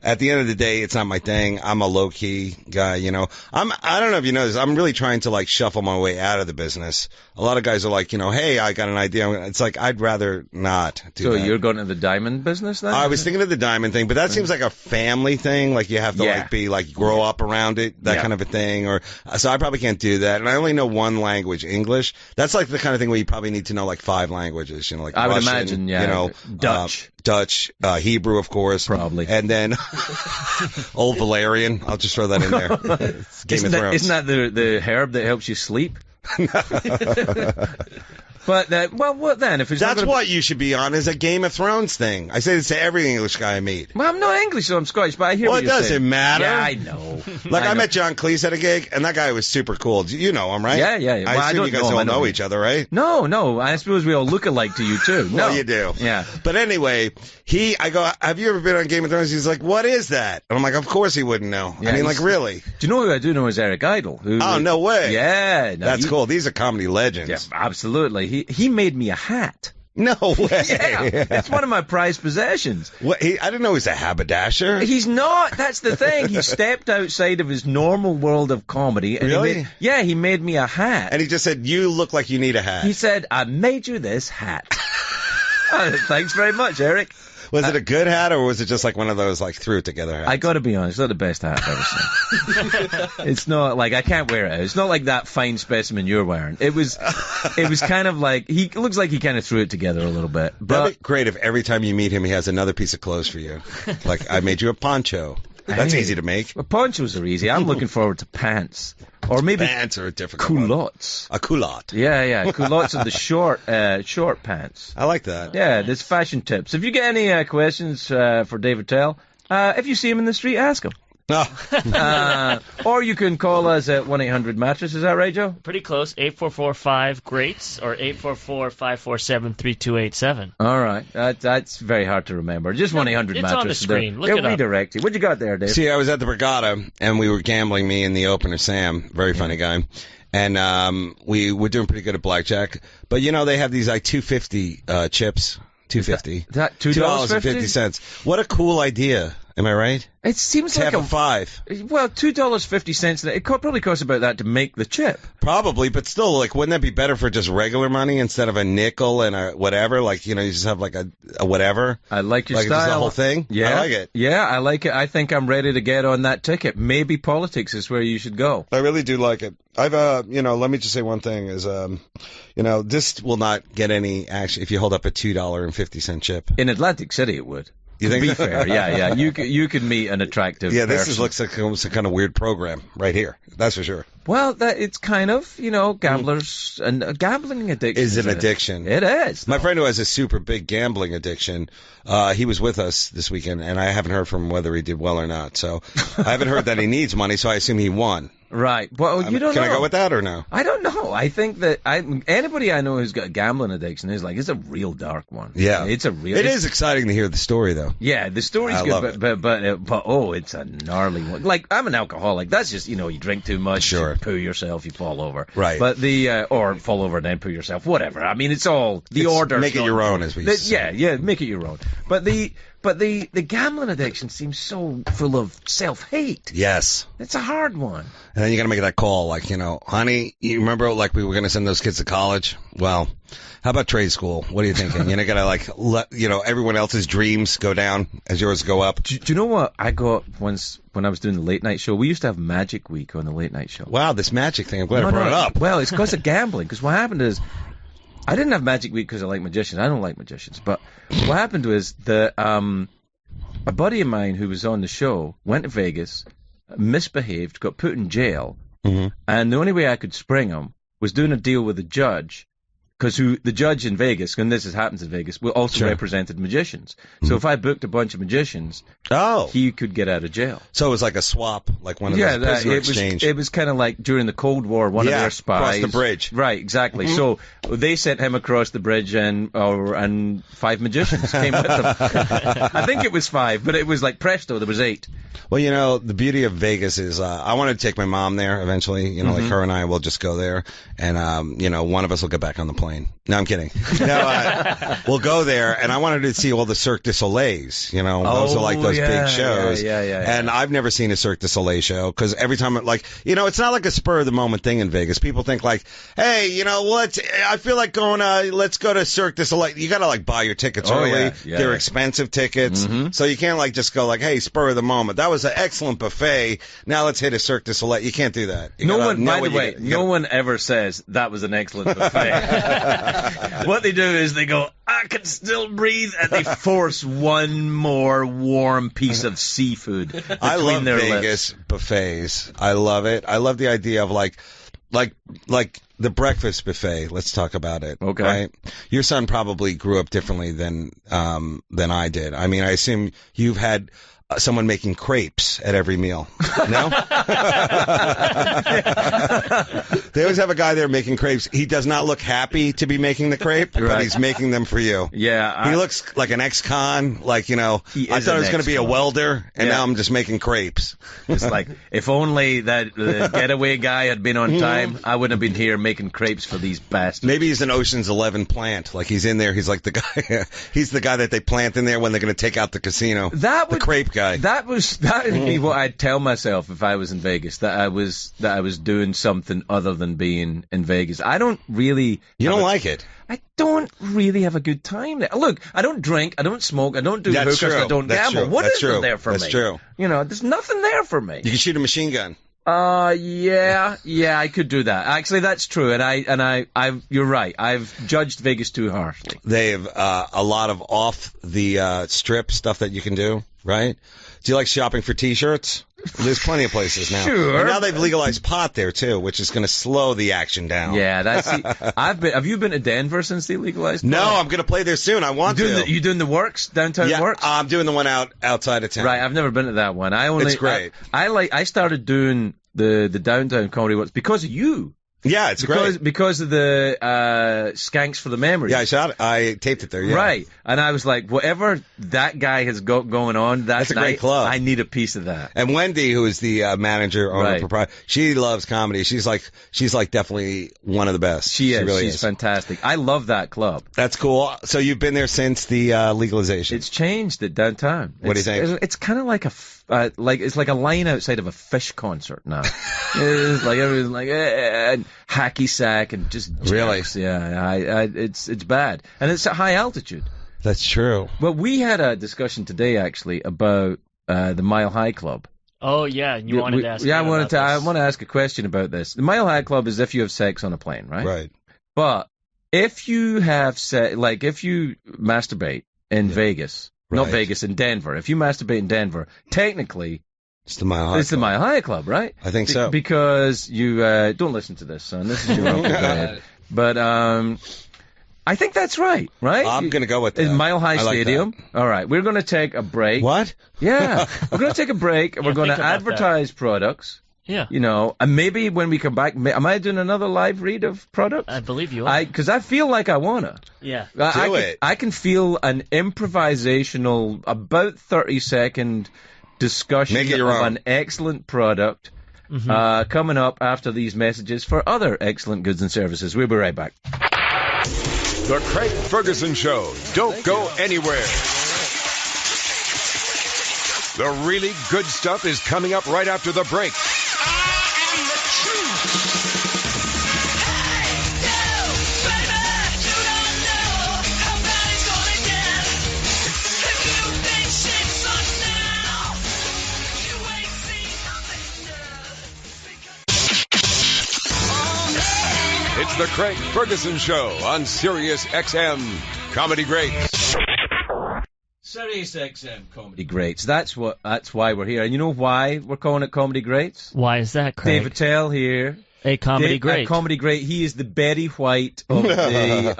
at the end of the day, it's not my thing. I'm a low key guy. You know, I don't know if you know this. I'm really trying to like shuffle my way out of the business. A lot of guys are like, you know, hey, I got an idea. It's like I'd rather not do that. So you're going to the diamond business then? I was thinking of the diamond thing, but that seems like a family thing. Like you have to like be like grow up around it, that kind of a thing. Or so I probably can't do that. And I only know one language, English. That's like the kind of thing where you probably need to know like 5 languages. You know, like I Russian, would imagine, you know, Dutch, Hebrew, of course, probably, and then Old Valerian. I'll just throw that in there. Game of Thrones. Isn't that the herb that helps you sleep? But what then? If it's that's what you should be on is a Game of Thrones thing. I say this to every English guy I meet. Well, I'm not English, so I'm Scottish, but I hear what you're saying. Well, it doesn't matter. Yeah, I know. Like I met John Cleese at a gig, and that guy was super cool. You know him, right? Yeah. Well, I assume you guys all know each other, right? No. I suppose we all look alike to you too. No, well, you do. Yeah. But anyway, I go, have you ever been on Game of Thrones? He's like, what is that? And I'm like, of course he wouldn't know. Yeah, I mean, like, really? Do you know who I do know is Eric Idle? Oh, no way. Yeah. No, that's cool. These are comedy legends. Yeah, absolutely. He made me a hat. No way. Yeah, it's one of my prized possessions. What, I didn't know he's a haberdasher. He's not. That's the thing. He stepped outside of his normal world of comedy. And really? He made me a hat. And he just said, you look like you need a hat. He said, I made you this hat. Thanks very much, Eric. Was it a good hat, or was it just like one of those like threw it together hats? I got to be honest, it's not the best hat I've ever seen. It's not like I can't wear it. It's not like that fine specimen you're wearing. It was kind of like it looks like he kind of threw it together a little bit. But that'd be great if every time you meet him, he has another piece of clothes for you. Like I made you a poncho. That's easy to make. Well, ponchos are easy. I'm looking forward to pants. Or maybe pants are a different culottes. A culotte. Yeah. Culottes are the short pants. I like that. Yeah, there's fashion tips. If you get any questions for Dave Attell, if you see him in the street, ask him. Oh. Or you can call us at 1-800-MATTRESS. Is that right, Joe? Pretty close. 844-5-GREATS or 844-547-3287. All right. That's very hard to remember. Just 1-800-MATTRESS. It's on the screen. Look it up. They'll redirect you. What you got there, Dave? See, I was at the Borgata, and we were gambling, me and the opener, Sam. Very funny guy. And we were doing pretty good at blackjack. But, you know, they have these like 250 chips. $2.50. That $2.50? $2.50. What a cool idea. Am I right? It seems To like have a five. Well, $2.50. It probably costs about that to make the chip. Probably, but still, like, wouldn't that be better for just regular money instead of a nickel and a whatever? Like, you just have like a whatever. I like your like style. Just the whole thing. Yeah, I like it. Yeah, I like it. I think I'm ready to get on that ticket. Maybe politics is where you should go. I really do like it. I've, let me just say one thing is, this will not get any action if you hold up a $2.50 chip. In Atlantic City, it would. You think? To be fair, yeah. You could meet an attractive. Yeah, this person. looks like almost a kind of weird program right here. That's for sure. Well, it's kind of, gamblers and gambling addiction. Is an addiction. It is. My friend who has a super big gambling addiction, he was with us this weekend, and I haven't heard from him whether he did well or not. So I haven't heard that he needs money, so I assume he won. Right. Well, you don't know. Can I go with that or no? I don't know. I think that anybody I know who's got a gambling addiction is like, it's a real dark one. Yeah. It is exciting to hear the story, though. Yeah, the story's good, but it's a gnarly one. Like, I'm an alcoholic. That's just, you drink too much, sure. You poo yourself, you fall over. Right. But or fall over and then poo yourself, whatever. I mean, it's all the order. Make it your own, as we say. Yeah, make it your own. But the gambling addiction seems so full of self-hate. Yes. It's a hard one. And then you got to make that call, like, honey, you remember, like, we were going to send those kids to college? Well, how about trade school? What are you thinking? Got to, like, let, everyone else's dreams go down as yours go up. Do you know what I got once when I was doing the late night show? We used to have Magic Week on the late night show. Wow, this magic thing. I'm glad I brought it up. Well, it's because of gambling. Because what happened is, I didn't have Magic Week because I like magicians. I don't like magicians. But what happened was a buddy of mine who was on the show went to Vegas, misbehaved, got put in jail, and the only way I could spring him was doing a deal with the judge, because the judge in Vegas, and this happens in Vegas, also represented magicians. So if I booked a bunch of magicians, he could get out of jail. So it was like a swap, like one of those prisoner exchange. It was kind of like during the Cold War, one of their spies. Across the bridge. Right, exactly. So they sent him across the bridge, and 5 magicians came with them. I think it was 5, but it was like presto, there was 8. Well, the beauty of Vegas is I wanted to take my mom there eventually. Like her and I will just go there, and one of us will get back on the plane. No, I'm kidding. No, we'll go there, and I wanted to see all the Cirque du Soleils. Those are like those big shows. Yeah. And I've never seen a Cirque du Soleil show because every time, it's not like a spur of the moment thing in Vegas. People think like, hey, I feel like going. Let's go to Cirque du Soleil. You got to buy your tickets early. They're expensive tickets, so you can't just go hey, spur of the moment. That was an excellent buffet. Now let's hit a Cirque du Soleil. You can't do that. By the way, no one ever says that was an excellent buffet. What they do is they go, I can still breathe, and they force one more warm piece of seafood between I love their Vegas lips. buffets. I love it. I love the idea of like the breakfast buffet. Let's talk about it. Okay. Right? Your son probably grew up differently than I did. I mean, I assume you've had someone making crepes at every meal. No? They always have a guy there making crepes. He does not look happy to be making the crepe, but he's making them for you. Yeah. He looks like an ex-con, I thought he was going to be a welder, and now I'm just making crepes. It's like, if only that getaway guy had been on time, I wouldn't have been here making crepes for these bastards. Maybe he's an Ocean's 11 plant. He's in there, he's like the guy, he's the guy that they plant in there when they're going to take out the casino. The crepe guy. That would be what I'd tell myself if I was in Vegas, that I was doing something other than being in Vegas. I don't really. You don't like it? I don't really have a good time there. Look, I don't drink, I don't smoke, I don't do hookers, I don't gamble. What is there for me? That's true. There's nothing there for me. You can shoot a machine gun. Yeah, I could do that. Actually, that's true, and you're right. I've judged Vegas too harshly. They have a lot of off the strip stuff that you can do, right? Do you like shopping for T-shirts? There's plenty of places now. Sure. And now they've legalized pot there too, which is going to slow the action down. Yeah, have you been to Denver since they legalized pot? No, I'm going to play there soon. I want to. You doing the Works, downtown Works? Yeah, I'm doing the one outside of town. Right, I've never been to that one. It's great. I started doing the downtown comedy Works because of you. Yeah, it's great. Because of the Skanks for the Memories. Yeah, I shot it. I taped it there, yeah. Right. And I was like, whatever that guy has got going on That's a great club. I need a piece of that. And Wendy, who is the manager, owner, Right. proprietor, she loves comedy. She's like definitely one of the best. She is. Really She's fantastic. I love that club. That's cool. So you've been there since the legalization. It's changed at downtown. What do you think? It's kind of like it's like a line outside of a Fish concert now. It's like everything's like hacky sack and just Really? jokes. Yeah, it's bad, and it's at high altitude. That's true. Well, we had a discussion today actually about the Mile High Club. Oh yeah, you wanted to ask. Yeah, me about I this. want to ask a question about this. The Mile High Club is if you have sex on a plane, right? Right. But if you have if you masturbate in Vegas, not Right. Vegas, in Denver, if you masturbate in Denver, technically It's the Mile High it's the Club. Mile High Club, right? I think so. Because you don't listen to this, son. This is your uncle Dad. But I think that's right? I'm going to go with that. It's Mile High I like Stadium. All right, we're going to take a break. What? Yeah, we're going to take a break, and we're going to think about advertise products. Yeah, You know, and maybe when we come back, am I doing another live read of products? I believe you are. Because I feel like I wanna. Yeah. I can feel an improvisational, about 30-second discussion Make it of your own. an excellent product coming up after these messages for other excellent goods and services. We'll be right back. The Craig Ferguson Show. Don't go anywhere. The really good stuff is coming up right after the break. It's the Craig Ferguson Show on Sirius XM Comedy Greats. Sirius XM Comedy Greats. That's why we're here. And you know why we're calling it Comedy Greats? Why is that, Craig? Dave Attell here. A comedy Dave, great. A comedy great. He is the Betty White of the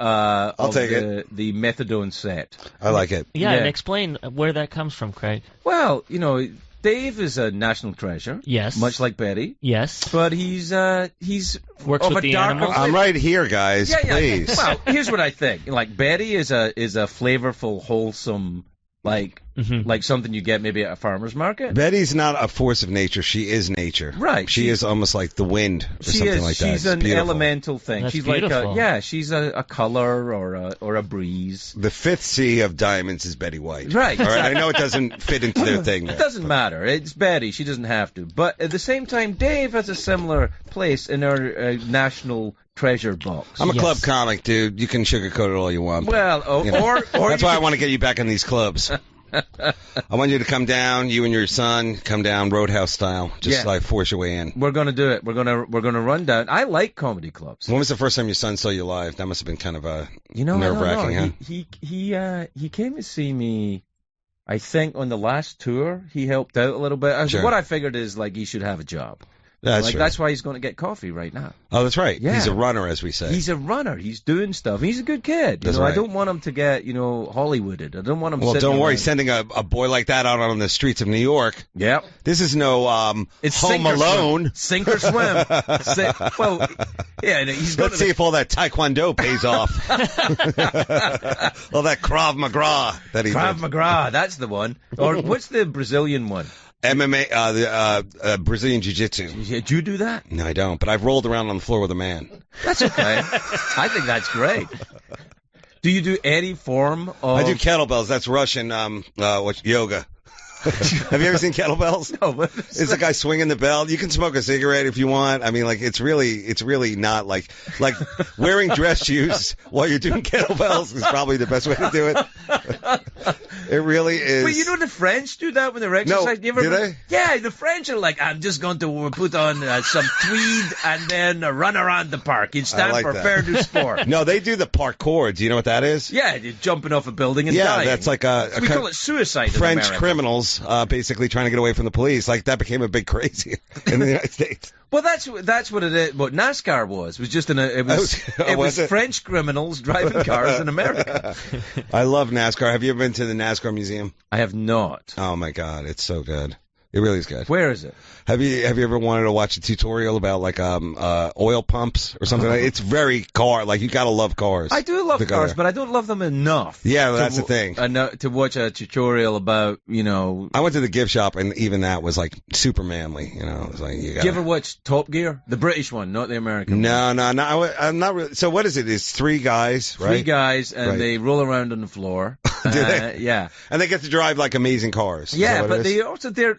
I'll take the methadone set. I like it. Yeah, Yeah. and explain where that comes from, Craig. Well, you know, Dave is a national treasure. Yes. Much like Betty. Yes. But he's Works of with a the darker animals? flavor. I'm right here, guys. Yeah. Please. Well, here's what I think. Like Betty is a flavorful, wholesome, like something you get maybe at a farmer's market. Betty's not a force of nature. She is nature. Right. She is almost like the wind or something like that. She's It's an beautiful. elemental thing. That's she's beautiful. like she's a color or a breeze. The fifth C of diamonds is Betty White. Right. All right. I know it doesn't fit into their thing. It There. doesn't matter. It's Betty. She doesn't have to. But at the same time, Dave has a similar place in our national treasure box. I'm a Yes. club comic, dude. You can sugarcoat it all you want. Well, You know, or that's you why I could- want to get you back in these clubs. I want you to come down, you and your son, come down Roadhouse style, just Yeah. like force your way in. we're gonna do it. We're gonna run down. I like comedy clubs. When was the first time your son saw you live? That must have been kind of You know, nerve-wracking, I huh? don't know. He came to see me. I think on the last tour he helped out a little bit. Sure. What I figured is like he should have a job. That's like true. that's why he's going to get coffee right now. Oh, that's right. Yeah. He's a runner, as we say. He's a runner. He's doing stuff. He's a good kid. That's I right. don't want him to get Hollywooded. I don't want him. Well, sitting don't worry. around- Sending a boy like that out on the streets of New York. Yep. This is no It's Home sink or Alone. Swim. Sink or swim. Well, yeah. and He's going Let's see if all that Taekwondo pays off. All that Krav Maga that he Krav did. Maga. That's the one. Or what's the Brazilian one? MMA, the Brazilian Jiu-Jitsu. Did you do that? No, I don't. But I've rolled around on the floor with a man. That's okay. I think that's great. Do you do any form of? I do kettlebells. That's Russian yoga. Have you ever seen kettlebells? No, but It's a guy swinging the bell. You can smoke a cigarette if you want. I mean, like it's really not like wearing dress shoes while you're doing kettlebells is probably the best way to do it. It really is. But you know the French do that when they're exercising. No, do they? Yeah, the French are like, I'm just going to put on some tweed and then run around the park. It's time like for that. fair du sport. No, they do the parkour. Do you know what that is? Yeah, you're jumping off a building and Yeah, dying. that's like we call it suicide in French America. criminals basically trying to get away from the police. Like that became a big crazy in the United States. Well, that's what it is. What NASCAR was just it was it? French criminals driving cars in America. I love NASCAR. Have you ever been to the NASCAR museum? I have not. Oh my God, it's so good. It really is good. Where is it? Have you ever wanted to watch a tutorial about like oil pumps or something? It's very like you gotta love cars. I do love cars, but I don't love them enough. Yeah, that's the thing. To watch a tutorial about, I went to the gift shop and even that was like super manly. It was like you gotta... Do you ever watch Top Gear? The British one, not the American one. No. I'm not really. So what is it? It's 3 guys, right? 3 guys, and they roll around on the floor. Do they? Yeah. And they get to drive like amazing cars. Yeah, but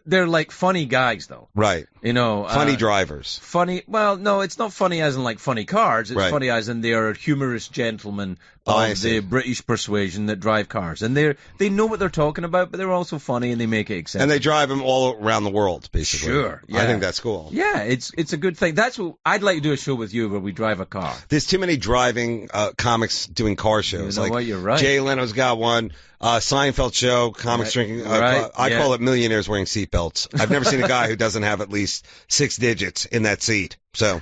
they're like funny guys though. Right. Funny drivers. Funny. Well, no, it's not funny as in like funny cars. It's funny as in they are humorous gentlemen of the British persuasion that drive cars, and they know what they're talking about, but they're also funny and they make it accessible. And they drive them all around the world, basically. Sure. Yeah. I think that's cool. Yeah, it's a good thing. That's what I'd like to do, a show with you where we drive a car. There's too many driving comics doing car shows. You know what? You're right. Jay Leno's got one. Seinfeld show, comics drinking. I call it millionaires wearing seatbelts. I've never seen a guy who doesn't have at least 6 digits in that seat. So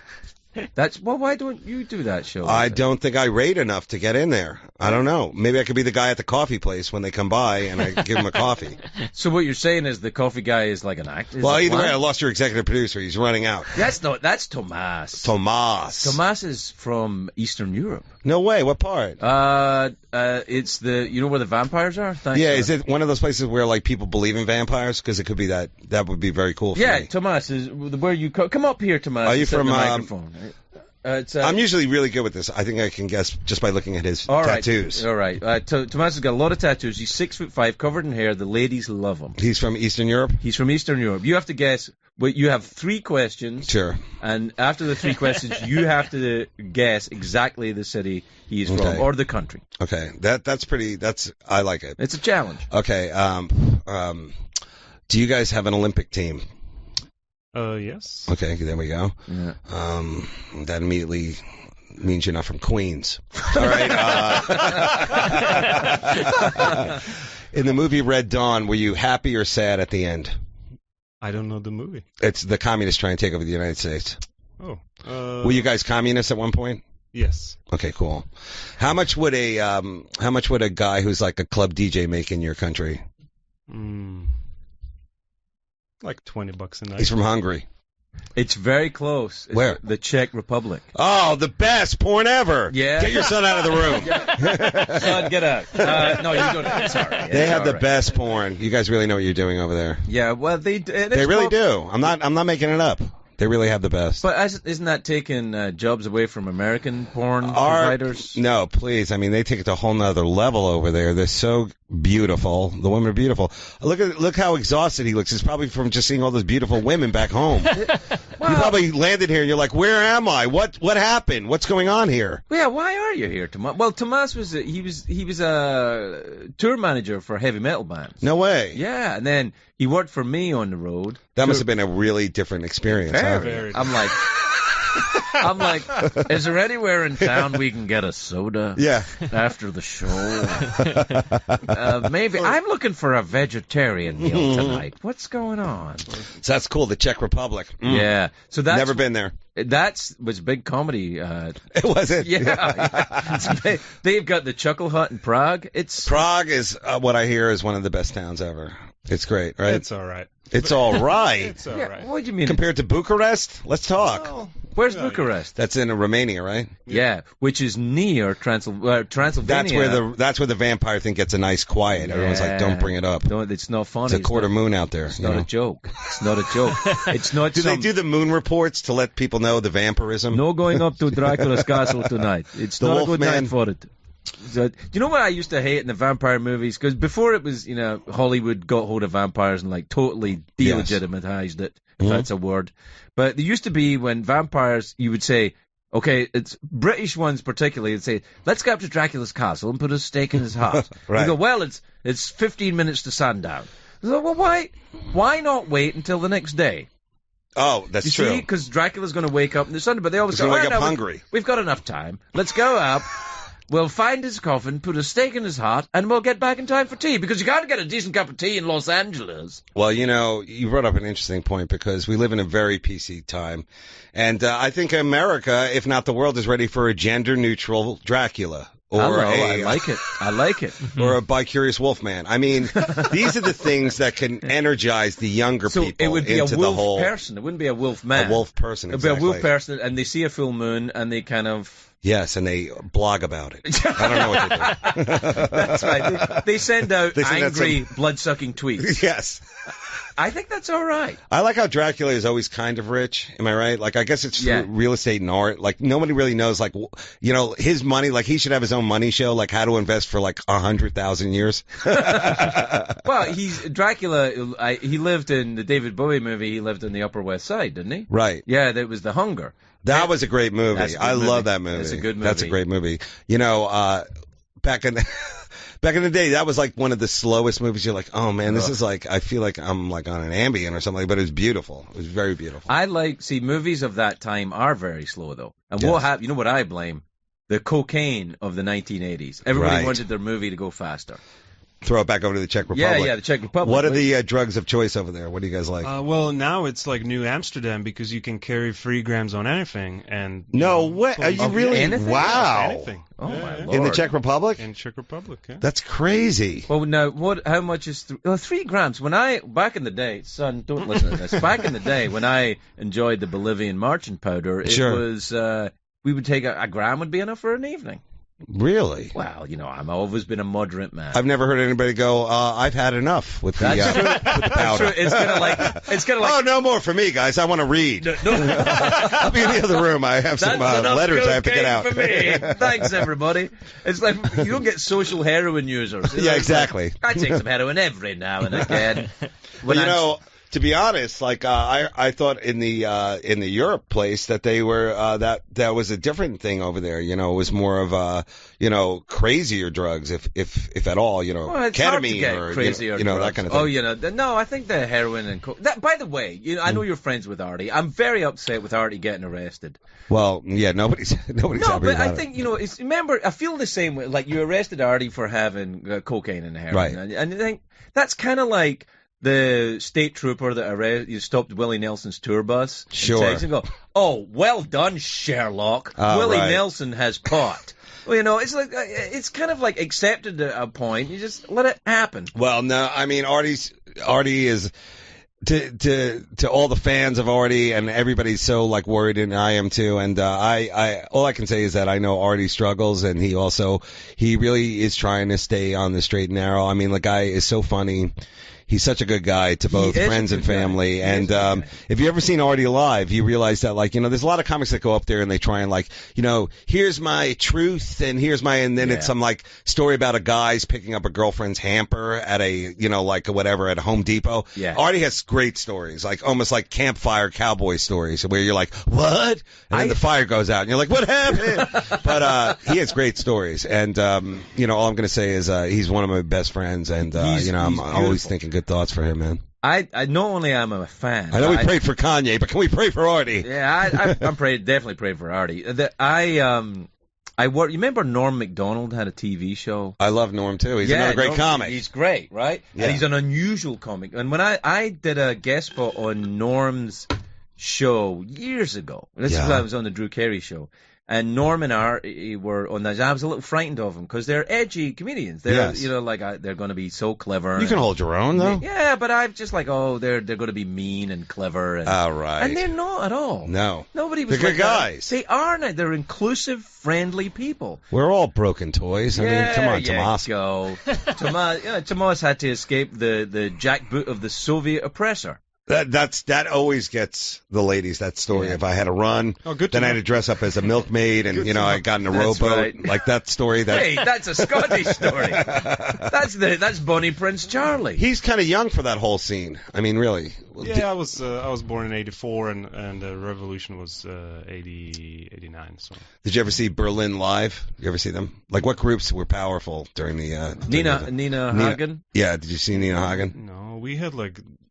why don't you do that show? I don't think I rate enough to get in there. I don't know. Maybe I could be the guy at the coffee place when they come by and I give them a coffee. So what you're saying is the coffee guy is like an actor? Well, either way, I lost your executive producer. He's running out. That's Tomas. Tomas is from Eastern Europe. No way. What part? It's where the vampires are? Is it one of those places where like people believe in vampires? Because it could be that would be very cool for me. Yeah, Tomas is where you come up here, Tomas. Are you from microphone? I'm usually really good with this. I think I can guess just by looking at his tattoos. All right. Tomas has got a lot of tattoos. He's 6'5", covered in hair. The ladies love him. He's from Eastern Europe? He's from Eastern Europe. You have to guess. But you have 3 questions. Sure. And after the 3 questions, you have to guess exactly the city he is from or the country. Okay. I like it. It's a challenge. Okay. Do you guys have an Olympic team? Yes. Okay, there we go. Yeah. That immediately means you're not from Queens. All right. In the movie Red Dawn, were you happy or sad at the end? I don't know the movie. It's the communists trying to take over the United States. Oh. Were you guys communists at one point? Yes. Okay, cool. How much would a guy who's like a club DJ make in your country? Like $20 a night. He's from Hungary. It's very close. It's Where? The Czech Republic. Oh, the best porn ever. Yeah. Get your son out of the room. Son, get out. No, you don't. Sorry. They have the best porn. You guys really know what you're doing over there. Yeah, well, they really do. I'm not making it up. They really have the best. But isn't that taking jobs away from American porn providers? No, please. I mean, they take it to a whole nother level over there. They're so beautiful. The women are beautiful. Look how exhausted he looks. It's probably from just seeing all those beautiful women back home. Well, you probably landed here and you're like, where am I? What happened? What's going on here? Yeah, why are you here, Tomas? Well, Tomas was a tour manager for heavy metal bands. No way. Yeah, and then he worked for me on the road. That must have been a really different experience. Very. I'm like, is there anywhere in town we can get a soda? Yeah. After the show? Maybe. I'm looking for a vegetarian meal tonight. What's going on? So that's cool. The Czech Republic. Yeah. So that's never been there. Was big comedy. It wasn't. Yeah. They've got the Chuckle Hut in Prague. Prague is what I hear is one of the best towns ever. It's great, right? It's all right. It's all right. It's all right. What do you mean? Compared to Bucharest? Let's talk. Oh, where's Bucharest? That's in Romania, right? Yeah, which is near Transylvania. That's where the vampire thing gets a nice quiet. Everyone's like, don't bring it up. No, it's not funny. It's a quarter moon out there. It's not a joke. It's not a joke. It's not. Do they do the moon reports to let people know the vampirism? No going up to Dracula's castle tonight. It's not a good night for it. So, do you know what I used to hate in the vampire movies? Because before it was, Hollywood got hold of vampires and like totally delegitimized it, if that's a word. But there used to be when vampires, you would say, okay, it's British ones particularly, would say, let's go up to Dracula's castle and put a stake in his heart. Right. You go, well, it's 15 minutes to sundown. So, well, why not wait until the next day? Oh, that's true. You see, because Dracula's going to wake up in the sun, but they always go, wake up hungry. We've got enough time. Let's go up. We'll find his coffin, put a stake in his heart, and we'll get back in time for tea, because you can't get a decent cup of tea in Los Angeles. Well, you brought up an interesting point, because we live in a very PC time, and I think America, if not the world, is ready for a gender-neutral Dracula, I like it. I like it. Or a bi-curious wolf man. I mean, these are the things that can energize the younger people it would be into a wolf the whole person. It wouldn't be a wolf man. a wolf person. It'd Exactly. be a wolf person, and they see a full moon, and they kind of. Yes, and they blog about it. I don't know what they do. That's right. They send out angry, blood-sucking tweets. Yes. I think that's all right. I like how Dracula is always kind of rich. Am I right? Like, I guess it's through real estate and art. Like, nobody really knows, like, you know, his money. Like, he should have his own money show, like how to invest for like 100,000 years. Well, Dracula. He lived in the David Bowie movie. He lived in the Upper West Side, didn't he? Right. Yeah, that was The Hunger. That was a great movie. I love that movie. That's a good movie. That's a great movie. You know, back in the day, that was like one of the slowest movies. You're like, oh man, this is like, I feel like I'm like on an Ambien or something. But it was beautiful. It was very beautiful. Movies of that time are very slow though. And you know what I blame? The cocaine of the 1980s. Everybody wanted their movie to go faster. Throw it back over to the Czech Republic. Yeah, the Czech Republic. What are the drugs of choice over there? What do you guys like? Well, now it's like New Amsterdam because you can carry 3 grams on anything. And no way. Are you really? Anything? Wow. Anything. Oh my Lord. In the Czech Republic? In Czech Republic, yeah. That's crazy. Well, now, how much is 3 grams? Back in the day, son, don't listen to this. Back in the day, when I enjoyed the Bolivian marching powder, it was, we would take a gram would be enough for an evening. Really? Well, you know, I've always been a moderate man. I've never heard anybody go, I've had enough with the, with the powder. It's kind of like, oh, no more for me, guys. I want to read. No. I'll be in the other room. I have some letters I have to get out. For me. Thanks, everybody. It's like, you don't get social heroin users. Yeah, exactly. Like, I take some heroin every now and again. To be honest, like I thought in the Europe place that they were that was a different thing over there. You know, it was more of crazier drugs, if at all. You know, it's ketamine hard to get or crazier that kind of thing. Oh, no, I think the heroin and coke. By the way, I know you're friends with Artie. I'm very upset with Artie getting arrested. Well, yeah, nobody's happy about it. No, but I think remember, I feel the same way. Like you arrested Artie for having cocaine and heroin, right? And I think that's kind of like the state trooper that stopped Willie Nelson's tour bus. Sure. And go, oh, well done, Sherlock. Willie Nelson has pot. Well, it's like it's kind of like accepted at a point. You just let it happen. Well, no, I mean Artie is to all the fans of Artie and everybody's so like worried, and I am too. And I all I can say is that I know Artie struggles, and he really is trying to stay on the straight and narrow. I mean, the guy is so funny. He's such a good guy to both friends and family. And if you ever seen Artie live, you realize that, like, there's a lot of comics that go up there and they try and, like, here's my truth and and then it's some, like, story about a guy's picking up a girlfriend's hamper at a, at Home Depot. Yeah. Artie has great stories, like almost like campfire cowboy stories where you're like, what? And then the fire goes out and you're like, what happened? But he has great stories. And, all I'm going to say is he's one of my best friends. And, I'm always thinking good thoughts for him, man. I not only am I a fan. I know we prayed for Kanye, but can we pray for Artie? Yeah, I'm definitely praying for Artie. You remember Norm Macdonald had a TV show? I love Norm too. He's another great comic. He's great, right? Yeah. And he's an unusual comic. And when I did a guest spot on Norm's show years ago, this is when I was on the Drew Carey show. And Norm and Artie were on that. I was a little frightened of them because they're edgy comedians. They're, they're going to be so clever. You can hold your own, though. Yeah, but I'm just like, they're going to be mean and clever. And, right. And they're not at all. No. Nobody was they're like good guys. They are not. They're inclusive, friendly people. We're all broken toys. I mean, come on, Tomas. Go. Tomas had to escape the jackboot of the Soviet oppressor. That always gets the ladies, that story. If I had to run, then I had to dress up as a milkmaid, and I got in a rowboat, right. like that story. Hey, that's a Scottish story. That's Bonnie Prince Charlie. He's kind of young for that whole scene. I mean, really. Yeah, I was born in '84, and the revolution was 89. So. Did you ever see Berlin Live? You ever see them? Like, what groups were powerful during the Nina Hagen? Yeah, did you see Nina Hagen? No, we had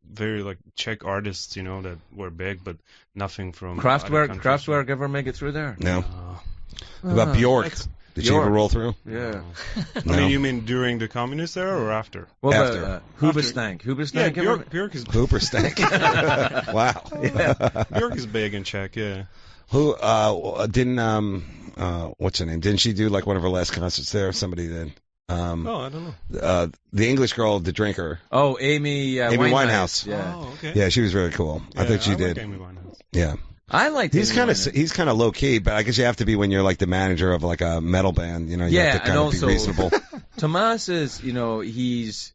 very Czech artists, that were big, but nothing from Kraftwerk ever make it through there? No. What about Bjork? Did she ever roll through? Yeah. No. I mean, you mean during the communist era or after? What After. about Hoobastank? Hoobastank? Yeah, Björk is Hooper stank. Wow. Björk is big in Czech. Yeah. Who didn't what's her name? Didn't she do like one of her last concerts there? Somebody did. I don't know. The English girl, the drinker. Oh, Amy Winehouse. Yeah. Oh, okay. Yeah, she was really cool. I think she like did. Amy Winehouse. Yeah. I like. He's kind of low key, but I guess you have to be when you're like the manager of like a metal band. You know, you have to kind of be reasonable. Tomas is, he's.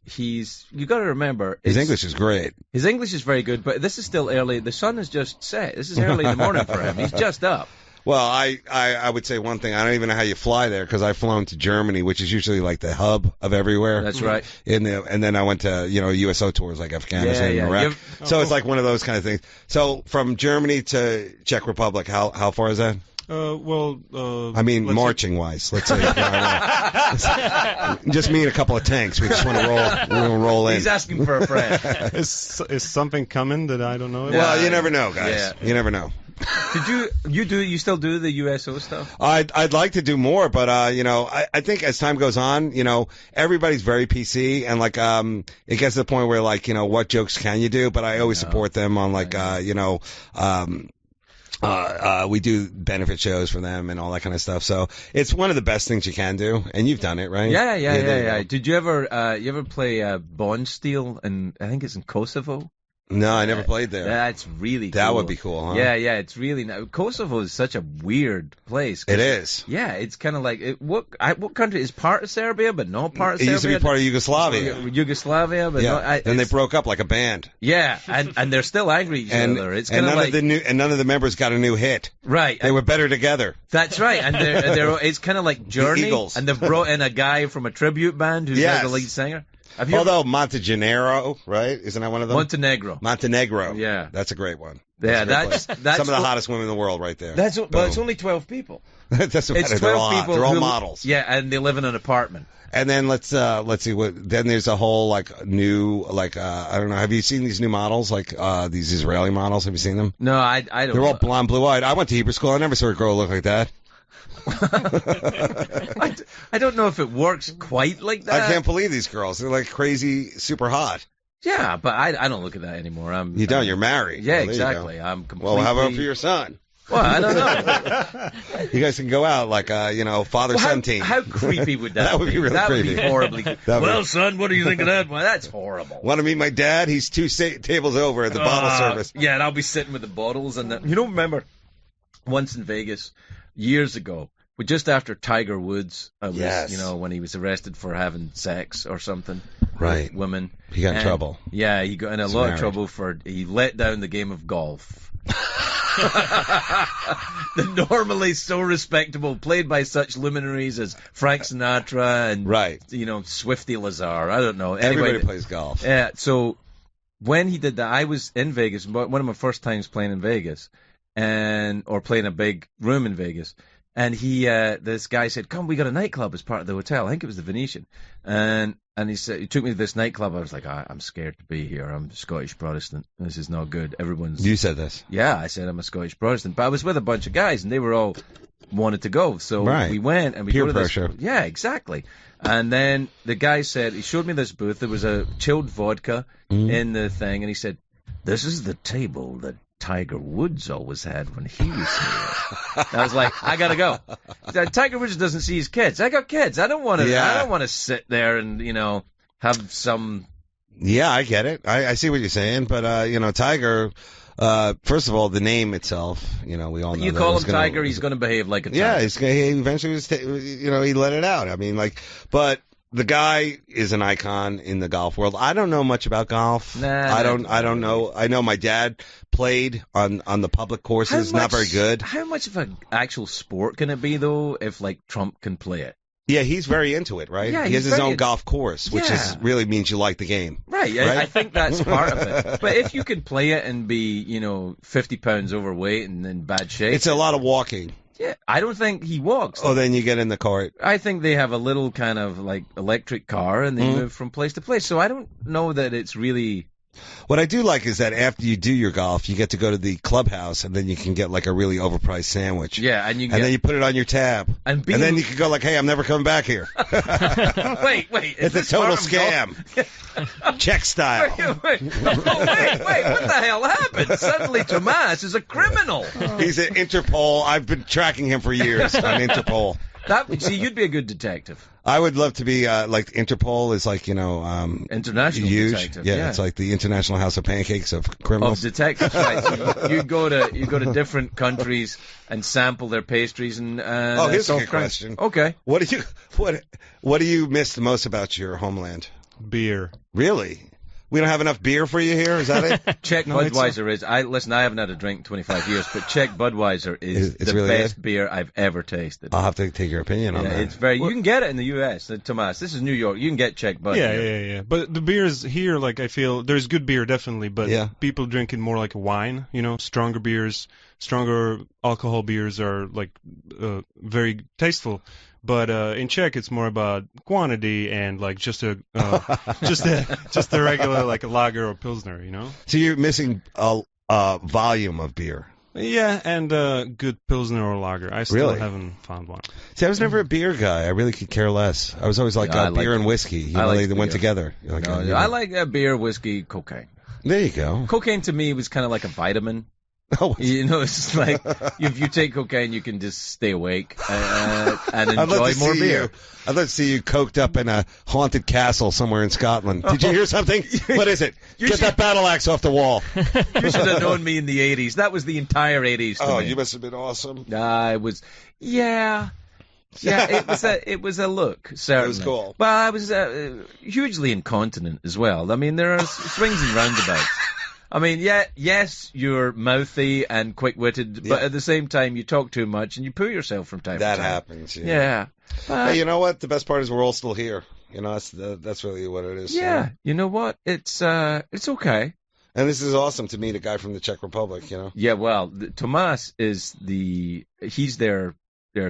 You got to remember His English is great. His English is very good, but this is still early. The sun is just set. This is early in the morning for him. He's just up. Well, I would say one thing. I don't even know how you fly there because I've flown to Germany, which is usually like the hub of everywhere. That's right. And then I went to USO tours like Afghanistan and Iraq. So it's like one of those kind of things. So from Germany to Czech Republic, how far is that? I mean, marching wise, let's say. Just me and a couple of tanks. We just want to roll. We're gonna roll in. He's asking for a friend. Is something coming that I don't know about? Well, you never know, guys. Yeah. You never know. Did you still do the USO stuff? I'd like to do more, but I think as time goes on, everybody's very PC and like it gets to the point where like what jokes can you do? But I always support them on like we do benefit shows for them and all that kind of stuff. So it's one of the best things you can do, and you've done it, right? Yeah. Did you ever play Bond Steel? And I think it's in Kosovo. No, I never played there. That's really cool. That would be cool, huh? Yeah, it's really Kosovo is such a weird place. It is. Yeah, it's kind of like what country is part of Serbia, but not part of Serbia. It used to be part of Yugoslavia. But yeah. And they broke up like a band. Yeah, and they're still angry at each other. It's kind of like none of the members got a new hit. Right. They were better together. That's right, and they're it's kind of like Journey, the Eagles. And they've brought in a guy from a tribute band who's now the lead singer. Although Montenegro, right? Isn't that one of them? Montenegro. Yeah. That's a great one. That's some of the hottest women in the world right there. But it's only 12 people. That's what it's 12 people. They're all models. Yeah, and they live in an apartment. And then let's see what. Then there's a whole like new I don't know. Have you seen these new models like these Israeli models? Have you seen them? No, I don't. They're all blonde, blue-eyed. I went to Hebrew school. I never saw a girl look like that. I don't know if it works quite like that. I can't believe these girls. They're like crazy, super hot. Yeah, but I don't look at that anymore. You don't. You're married. Yeah, well, exactly. I'm completely. Well, how about for your son? Well, I don't know. You guys can go out like father-son team. How creepy would that be? That would be really creepy. That would be horribly. Well, son, what do you think of that? Well, that's horrible. Want to meet my dad? He's two tables over at the bottle service. Yeah, and I'll be sitting with the bottles and you don't remember once in Vegas years ago. Just after Tiger Woods, when he was arrested for having sex or something, right? With women. He got in trouble. Yeah, he got in a lot of trouble he let down the game of golf. The normally so respectable, played by such luminaries as Frank Sinatra and Swifty Lazar. I don't know. Everybody plays golf. Yeah. So when he did that, I was in Vegas. One of my first times playing in Vegas, or playing a big room in Vegas. And this guy said, "Come, we got a nightclub as part of the hotel. I think it was the Venetian." And he said, he took me to this nightclub. I was like, "I'm scared to be here. I'm Scottish Protestant. This is not good. Everyone's." You said this. Yeah, I said I'm a Scottish Protestant, but I was with a bunch of guys, and they were all wanted to go. So we went and we peer go to pressure. This, yeah, exactly. And then the guy said he showed me this booth. There was a chilled vodka in the thing, and he said, "This is the table that Tiger Woods always had when he was here." I was like, I gotta go. Tiger Woods doesn't see his kids. I got kids. I don't want to. I don't want to sit there and have some. Yeah, I get it. I see what you're saying, but Tiger. First of all, the name itself, we all know. You call him Tiger, he's going to behave like a tiger. Yeah, he eventually was. He let it out. I mean, but. The guy is an icon in the golf world. I don't know much about golf. I don't know. I know my dad played on the public courses. Not very good. How much of an actual sport can it be though if like Trump can play it? Yeah, he's very into it, right? Yeah, he has his own golf course, which really means you like the game. Right. I think that's part of it. But if you can play it and be, 50 pounds overweight and in bad shape. It's a lot of walking. Yeah, I don't think he walks. Oh, then you get in the cart. I think they have a little kind of like electric car and they move from place to place. So I don't know that it's really What I do like is that after you do your golf, you get to go to the clubhouse, and then you can get like a really overpriced sandwich. Yeah, and then you put it on your tab, and then you can go like, "Hey, I'm never coming back here." wait, it's a total scam. Check style. Wait, what the hell happened? Suddenly, Tomas is a criminal. He's at Interpol. I've been tracking him for years on Interpol. See, you'd be a good detective. I would love to be like Interpol is like international huge. detective. Yeah, it's like the International House of Pancakes of criminals. Of detectives, right? So you go to different countries and sample their pastries and. Here's a good question. Okay. What do you miss the most about your homeland? Beer. Really? We don't have enough beer for you here? Is that it? Czech Budweiser is. I haven't had a drink in 25 years, but Czech Budweiser is the really best good? beer I've ever tasted. I'll have to take your opinion on that. It's very. You can get it in the U.S. Tomas, this is New York. You can get Czech Bud. Yeah. But the beers here, like I feel there's good beer definitely, but people drink it more like a wine. Stronger beers, stronger alcohol beers are like very tasteful. But in Czech, it's more about quantity and like just a regular like a lager or pilsner, So you're missing a volume of beer. Yeah, and good pilsner or lager. I still haven't found one. See, I was never a beer guy. I really could care less. I was always like beer and whiskey. They went together. I like beer, whiskey, cocaine. There you go. Cocaine to me was kind of like a vitamin. Oh, it's like if you take cocaine, you can just stay awake and enjoy more beer. I'd love to see you coked up in a haunted castle somewhere in Scotland. Did you hear something? What is it? Get that battle axe off the wall. You should have known me in the 80s. That was the entire 80s to me. You must have been awesome. I was, yeah, it was a look, certainly. It was cool. Well, I was hugely incontinent as well. I mean, there are swings and roundabouts. I mean, yes, you're mouthy and quick-witted, but at the same time, you talk too much and you poo yourself from time to time. That happens. Yeah. Hey, you know what? The best part is we're all still here. That's really what it is. Yeah. You know what? It's okay. And this is awesome to meet a guy from the Czech Republic. Yeah. Well, Tomas is he's their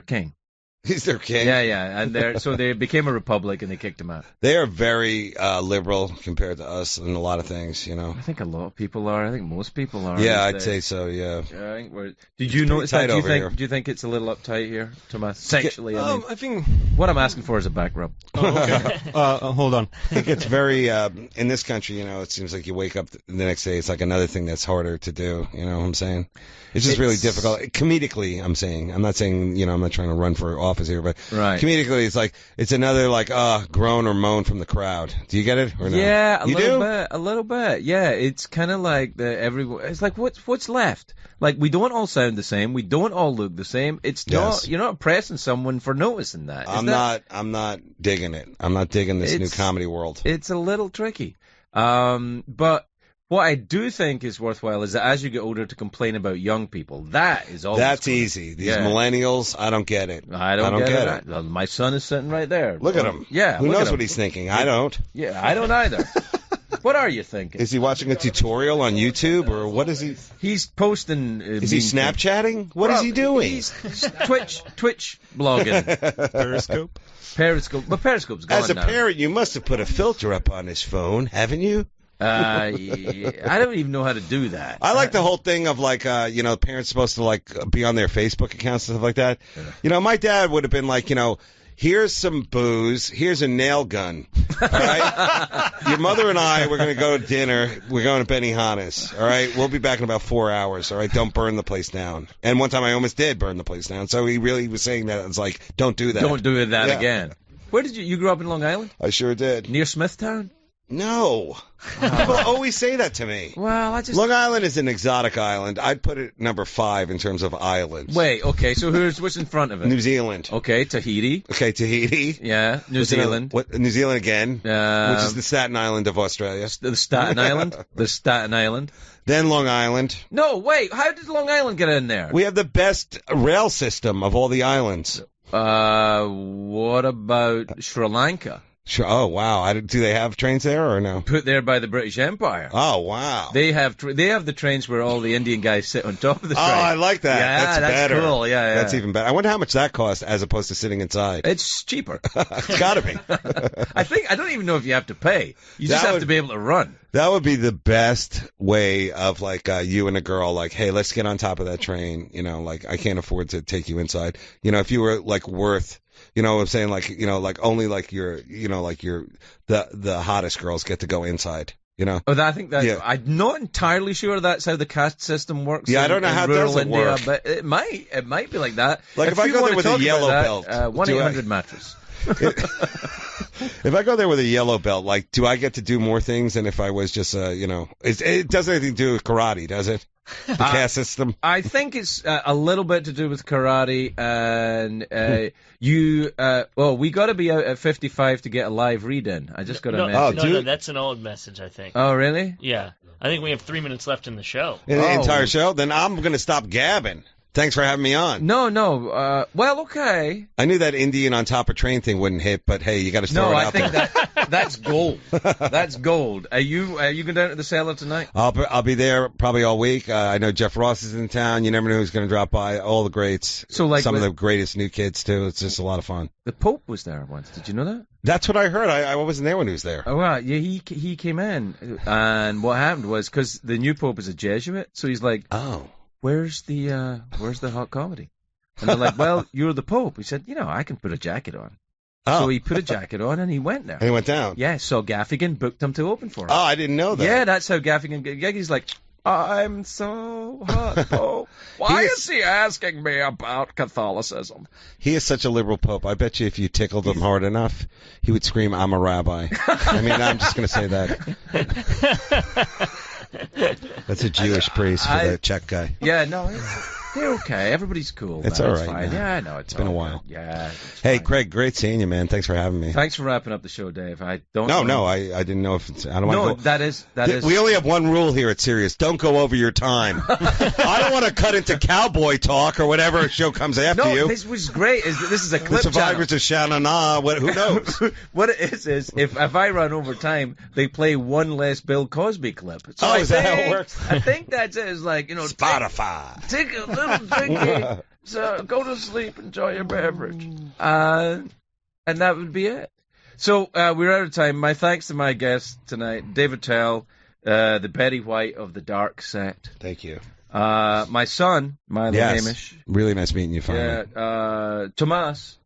king. He's their king. Yeah, and so they became a republic and they kicked him out. They are very liberal compared to us in a lot of things, I think a lot of people are. I think most people are. Yeah, I'd say so. Yeah. I think Did you notice that? Do you think it's a little uptight here, Tomas? Sexually, I think what I'm asking for is a back rub. Oh, okay. Hold on. I think it's very in this country. It seems like you wake up the next day. It's like another thing that's harder to do. You know what I'm saying? It's just really difficult. Comedically, I'm saying. I'm not saying, I'm not trying to run for office here, but comedically, it's another groan or moan from the crowd. Do you get it or no? Yeah, a little bit. Yeah, it's kind of like it's like what's left? Like we don't all sound the same. We don't all look the same. It's not. You're not pressing someone for noticing that. I'm not digging it. I'm not digging this new comedy world. It's a little tricky. But what I do think is worthwhile is that as you get older to complain about young people, that's easy. These millennials, I don't get it. I don't get it. Well, my son is sitting right there. Look at him. Yeah. Who knows what he's thinking? I don't. Yeah, I don't either. What are you thinking? Is he watching a tutorial on YouTube or what is he? He's posting. Is he Snapchatting? What is he doing? He's Twitch blogging. Periscope. But Periscope's gone now. As a parent, you must have put a filter up on his phone, haven't you? I don't even know how to do that. I like the whole thing of parents supposed to be on their Facebook accounts and stuff like that. My dad would have been like, here's some booze, here's a nail gun. All right? Your mother and I, we're going to go to dinner. We're going to Benihana's. All right? We'll be back in about 4 hours. All right? Don't burn the place down. And one time I almost did burn the place down. So he really was saying that. It's like, don't do that. Don't do that again. Where did you grew up in Long Island? I sure did. Near Smithtown? No. People always say that to me. Well, Long Island is an exotic island. I'd put it number 5 in terms of islands. Wait, okay, so what's in front of it? New Zealand. Okay, Tahiti. Okay, Tahiti. Yeah, New Zealand. New Zealand again, which is the Staten Island of Australia. The Staten Island? The Staten Island. Then Long Island. No, wait, how did Long Island get in there? We have the best rail system of all the islands. What about Sri Lanka? Sure. Oh, wow. Do they have trains there or no? Put there by the British Empire. Oh, wow. They have the trains where all the Indian guys sit on top of the train. Oh, I like that. Yeah, that's better. Cool. Yeah, That's even better. I wonder how much that costs as opposed to sitting inside. It's cheaper. It's got to be. I don't even know if you have to pay. You just have to be able to run. That would be the best way of like you and a girl, like, hey, let's get on top of that train. You know, like I can't afford to take you inside. You know, if you were like worth, you know what I'm saying, like, you know, like only like the hottest girls get to go inside. You know. Oh, I think that I'm not entirely sure that's how the caste system works. Yeah, I don't know how it does India, work, but it might be like that. Like if I go there with a yellow belt, 1-800 mattress. If I go there with a yellow belt, like, do I get to do more things than if I was just, you know, it doesn't have anything to do with karate, does it? The caste system? I think it's a little bit to do with karate, and we got to be out at 55 to get a live read-in. I just got a message. No, that's an old message, I think. Oh, really? Yeah. I think we have 3 minutes left in the show. In the entire show? Then I'm going to stop gabbing. Thanks for having me on. No. Well, okay. I knew that Indian on top of train thing wouldn't hit, but hey, you got to throw it out there. No, I think that's gold. That's gold. Are you going down to the cellar tonight? I'll be there probably all week. I know Jeff Ross is in town. You never know who's going to drop by. All the greats. So, like, some of the greatest new kids too. It's just a lot of fun. The Pope was there once. Did you know that? That's what I heard. I wasn't there when he was there. Oh, right. Yeah, he came in, and what happened was because the new Pope is a Jesuit, so he's like, Where's the hot comedy? And they're like, well, you're the Pope. He said, I can put a jacket on. So he put a jacket on and he went there. And he went down. Yeah, so Gaffigan booked him to open for him. Oh, I didn't know that. Yeah, that's how Gaffigan. He's like, I'm so hot, Pope. Why is he asking me about Catholicism? He is such a liberal Pope. I bet you if you tickled him hard enough, he would scream, I'm a rabbi. I mean, I'm just going to say that. That's a Jewish priest for the Czech guy. Yeah, no, they're okay. Everybody's cool. It's all right. Fine. Yeah, I know. It's been a while. Yeah. Hey, Craig, great seeing you, man. Thanks for having me. Thanks for wrapping up the show, Dave. I didn't know if it's. I don't want to go. That is. We only have one rule here at Sirius. Don't go over your time. I don't want to cut into cowboy talk or whatever show comes after you. No, this was great. This is a clip. The Survivors of Shannon. Who knows? What it is if I run over time, they play one less Bill Cosby clip. So is that how it works? I think that's it. It's like, Spotify. Take a little drinky. So go to sleep, enjoy your beverage. And that would be it. So we're out of time. My thanks to my guest tonight, David Attell, the Betty White of the Dark Set. Thank you. My son, Milo Hamish. Really nice meeting you finally. Yeah. Tomas,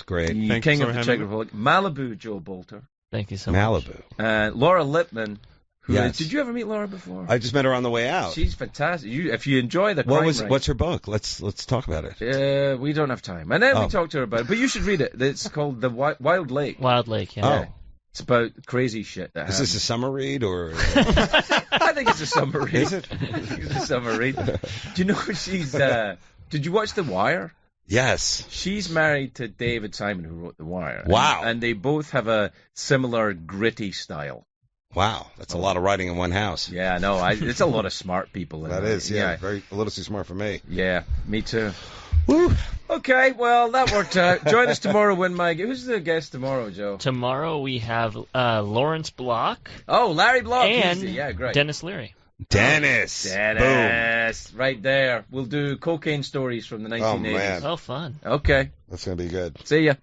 great. The King of the Czech Republic. Malibu, Joe Bolter. Thank you so much. Malibu. And Laura Lippman. Yes. Did you ever meet Laura before? I just met her on the way out. She's fantastic. If you enjoy the crime rate, what's her book? Let's talk about it. We don't have time. And then we talked to her about it. But you should read it. It's called The Wild Lake. Wild Lake, yeah. Oh. It's about crazy shit that happens. Is this a summer read or? I think it's a summer read. Is it? It's a summer read. Do you know she's? Did you watch The Wire? Yes. She's married to David Simon, who wrote The Wire. Wow. And they both have a similar gritty style. Wow, that's a lot of writing in one house. Yeah, no, it's a lot of smart people. That is, yeah. A little too smart for me. Yeah, me too. Woo. Okay, well, that worked out. Join us tomorrow when who's the guest tomorrow, Joe? Tomorrow we have Lawrence Block. Oh, Larry Block. And great. Dennis Leary. Dennis. Boom. Right there. We'll do cocaine stories from the 1980s. Oh, man. Oh, fun. Okay. That's going to be good. See ya.